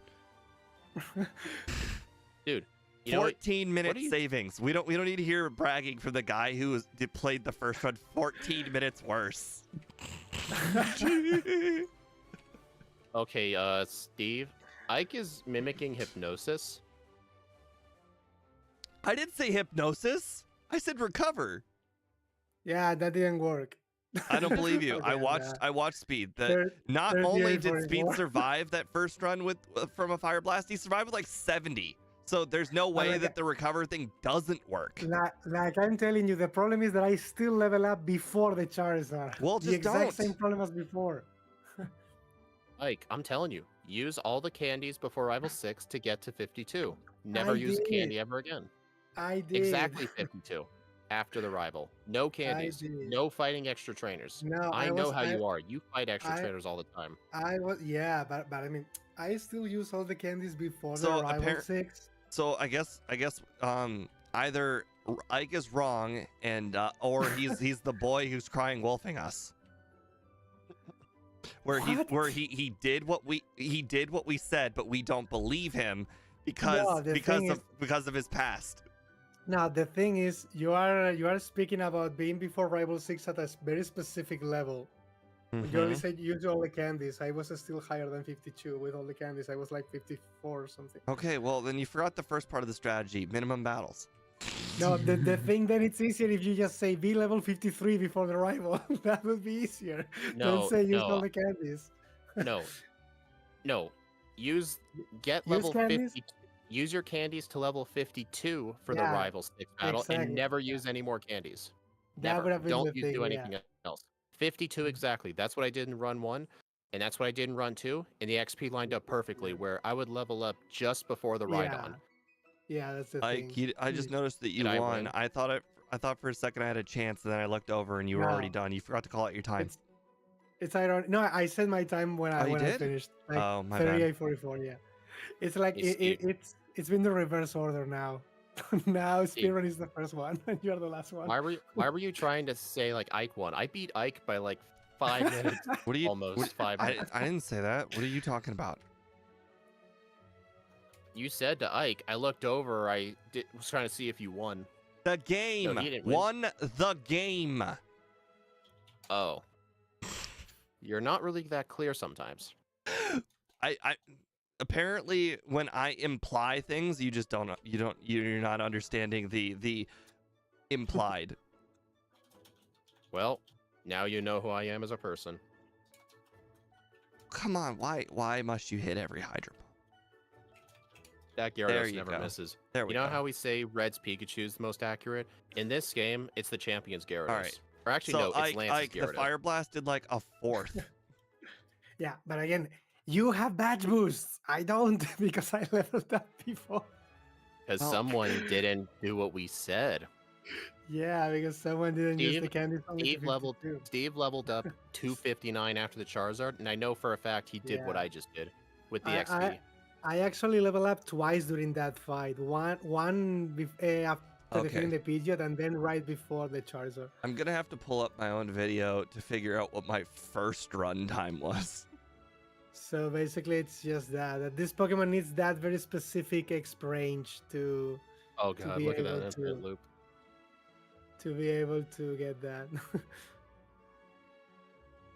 Dude, you know what? 14-minute What do you- savings. We don't need to hear bragging from the guy who played the first run 14 minutes worse. Okay, Steve, Ike is mimicking hypnosis. I didn't say hypnosis. I said recover. Yeah, that didn't work. I don't believe you. Okay, I watched Speed. That Thir- not 38, only did Speed 44. survive that first run with from a fire blast, he survived with like 70. So there's no way like, that the recover thing doesn't work. Like I'm telling you, the problem is that I still level up before the Charizard. Well, the just exact don't. same problem as before. Ike, I'm telling you, use all the candies before Rival 6 to get to 52. Never I use a did. candy ever again. I did. Exactly 52. After the rival. No candies. did. No fighting extra trainers. No, I know how you are. You fight extra I- trainers all the time. I was but I mean, I still use all the candies before So the Rival 6. So I guess either Ike is wrong and or he's the boy who's crying wolfing us. Where What? he did what we said, but we don't believe him because No, the thing because of his past. Now the thing is, you are speaking about being before Rival 6 at a very specific level. You only Mhm. said use all the candies. I was still higher than 52 with all the candies. I was like 54 or something. Okay, well then you forgot the first part of the strategy: minimum battles. No, the thing then it's easier if you just say be level 53 before the rival. That would be easier. No, Don't say use no. all the candies. No. No. Get Use level candies? 50. Use your candies to level 52 for the Yeah, rival 6 battle exactly. and never use any more candies. That Never. would have been Don't the do thing, anything else. 52 exactly. That's what I did in run 1, and that's what I did in run 2, and the XP lined up perfectly where I would level up just before the ride-on. Yeah, that's the thing. I just noticed that you Did I won. win? I thought for a second I had a chance, and then I looked over and you were already No. done. You forgot to call out your time. It's ironic. No, I said my time when I you did? finished. Like Oh, my bad. 38:44. Yeah, it's like Hey, Steve. it's been the reverse order now. Now Steve. Speedrun is the first one, and you're the last one. Why were you trying to say like Ike won? I beat Ike by like 5 minutes. What do you Almost 5 minutes. I didn't say that. What are you talking about? You said to Ike, I looked over, was trying to see if you won. The game he didn't win. won the game. Oh. You're not really that clear sometimes. I apparently when I imply things, you're not understanding the implied. Well, now you know who I am as a person. Come on, why must you hit every Hydro Pump? That There Gyarados you never go. misses. There we You know go. how we say Red's Pikachu is the most accurate? In this game, it's the champion's Gyarados. All right. Or actually, So no, it's Lance's Ike, the Gyarados. Fire Blast did like a fourth. Yeah, but again, you have badge boosts. I don't because I leveled up before. Because Well- someone didn't do what we said. Yeah, because someone didn't use the Steve- candies. Only to Steve leveled 52. Steve leveled up 259 after the Charizard, and I know for a fact he did what Yeah. I just did with the I- XP. I actually leveled up twice during that fight. One after Okay. defeating the Pidgeot, and then right before the Charizard. I'm gonna have to pull up my own video to figure out what my first run time was. So basically, it's just that this Pokemon needs that very specific X range to Oh to god, be look at that able infinite to- loop. be able to get that.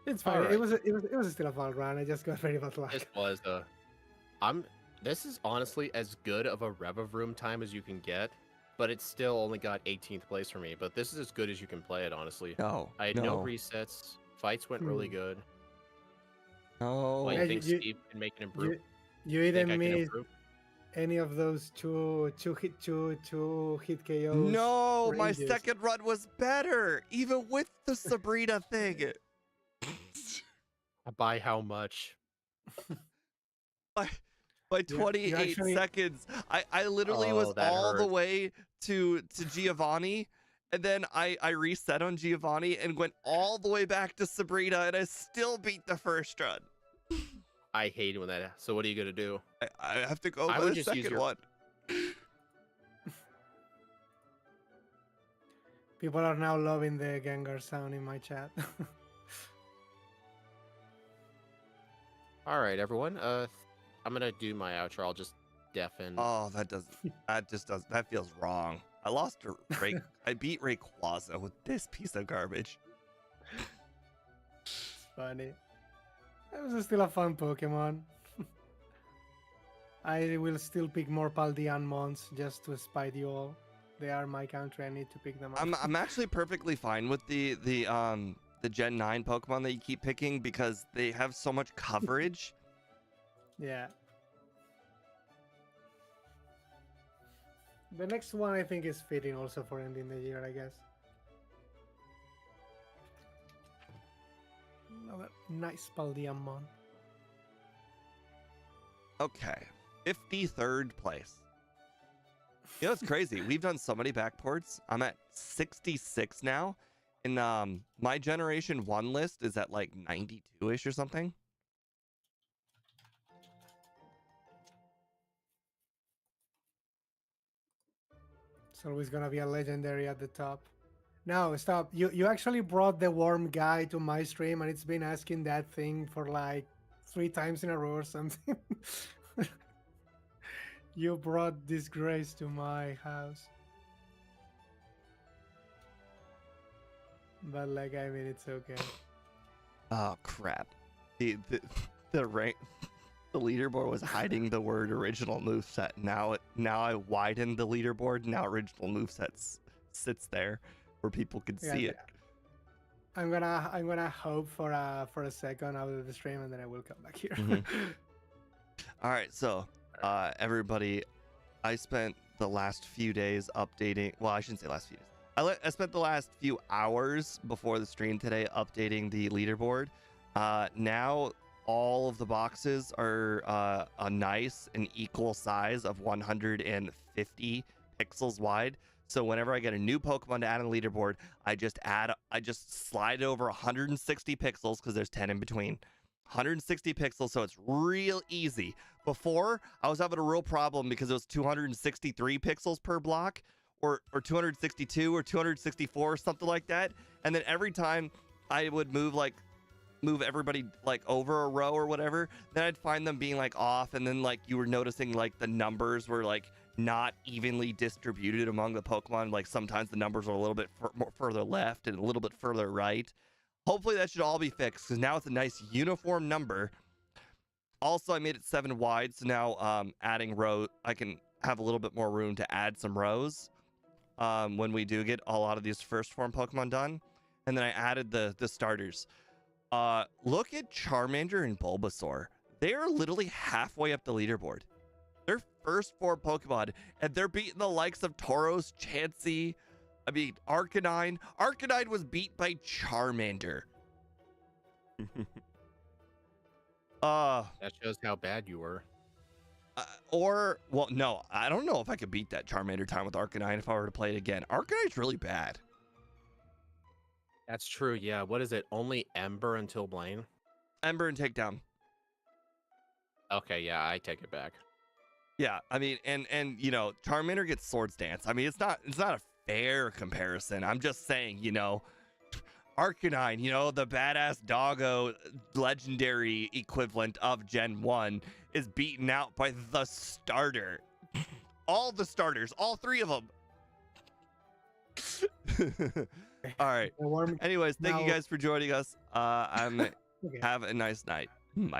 It's fine. Alright. It was still a fun run. I just got very bad luck. This was this is honestly as good of a Revavroom time as you can get, but it still only got 18th place for me. But this is as good as you can play it, honestly. No, I had no resets. Fights went really good. no. What, Yeah, you think you- Steve can make an improvement? You Think I didn't can miss improve? any of those two hit KOs. No, my ranges. second run was better, even with the Sabrina thing. By how much? By 28 actually- seconds, I literally was Oh, that all the hurt. way to Giovanni, and then I reset on Giovanni and went all the way back to Sabrina, and I still beat the first run. I hate when that. So what are you gonna do? I have to go I for would the just use second your- one. People are now loving the Gengar sound in my chat. All right, everyone. I'm gonna do my outro. I'll just deafen. Oh, that feels wrong. I lost to Ray. I beat Rayquaza with this piece of garbage. It's funny. It was still a fun Pokemon. I will still pick more Paldean just to spite you all. They are my country. I need to pick them up. I'm actually perfectly fine with the Gen 9 Pokemon that you keep picking because they have so much coverage. Yeah. The next one I think is fitting also for ending the year, I guess. Another nice Paldean. Okay. 53rd place. You know, it's crazy. We've done so many backports. I'm at 66 now. And my Generation 1 list is at like 92-ish or something. It's always gonna be a legendary at the top. No, stop. You actually brought the worm guy to my stream and it's been asking that thing for like 3 times in a row or something. You brought disgrace to my house. But like, I mean, it's okay. Oh crap. The rank the leaderboard was hiding the word original moveset. Now I widened the leaderboard. Now original moveset sits there where people could see it. I'm gonna hope for a second out of the stream and then I will come back here. All right, so everybody, I spent the last few days updating. Well, I shouldn't say last few days. I spent the last few hours before the stream today updating the leaderboard. Now all of the boxes are a nice and equal size of 150 pixels wide. So whenever I get a new Pokemon to add on the leaderboard, I just slide it over 160 pixels because there's 10 in between. 160 pixels, so it's real easy. Before, I was having a real problem because it was 263 pixels per block, or 262 or 264 or something like that. And then every time I would move everybody like over a row or whatever, then I'd find them being like off, and then like you were noticing like the numbers were like not evenly distributed among the Pokemon. Like sometimes the numbers are a little bit more further left and a little bit further right. Hopefully that should all be fixed because now it's a nice uniform number. Also, I made it 7 wide, so now adding row, I can have a little bit more room to add some rows when we do get a lot of these first form Pokemon done. And then I added the starters. Look at Charmander and Bulbasaur. They're literally halfway up the leaderboard. They're first form Pokemon, and they're beating the likes of Tauros, Chansey. I mean, Arcanine. Arcanine was beat by Charmander. That shows how bad you were. Well, no, I don't know if I could beat that Charmander time with Arcanine if I were to play it again. Arcanine's really bad. That's true, yeah. What is it? Only Ember until Blaine? Ember and Takedown. Okay, yeah, I take it back. Yeah, I mean, and you know, Charmander gets Swords Dance. I mean, it's not a fair comparison. I'm just saying, you know, Arcanine, you know, the badass doggo legendary equivalent of Gen 1 is beaten out by the starter. All the starters, all 3 of them. All right. Anyways, thank you guys for joining us. Have a nice night. Bye.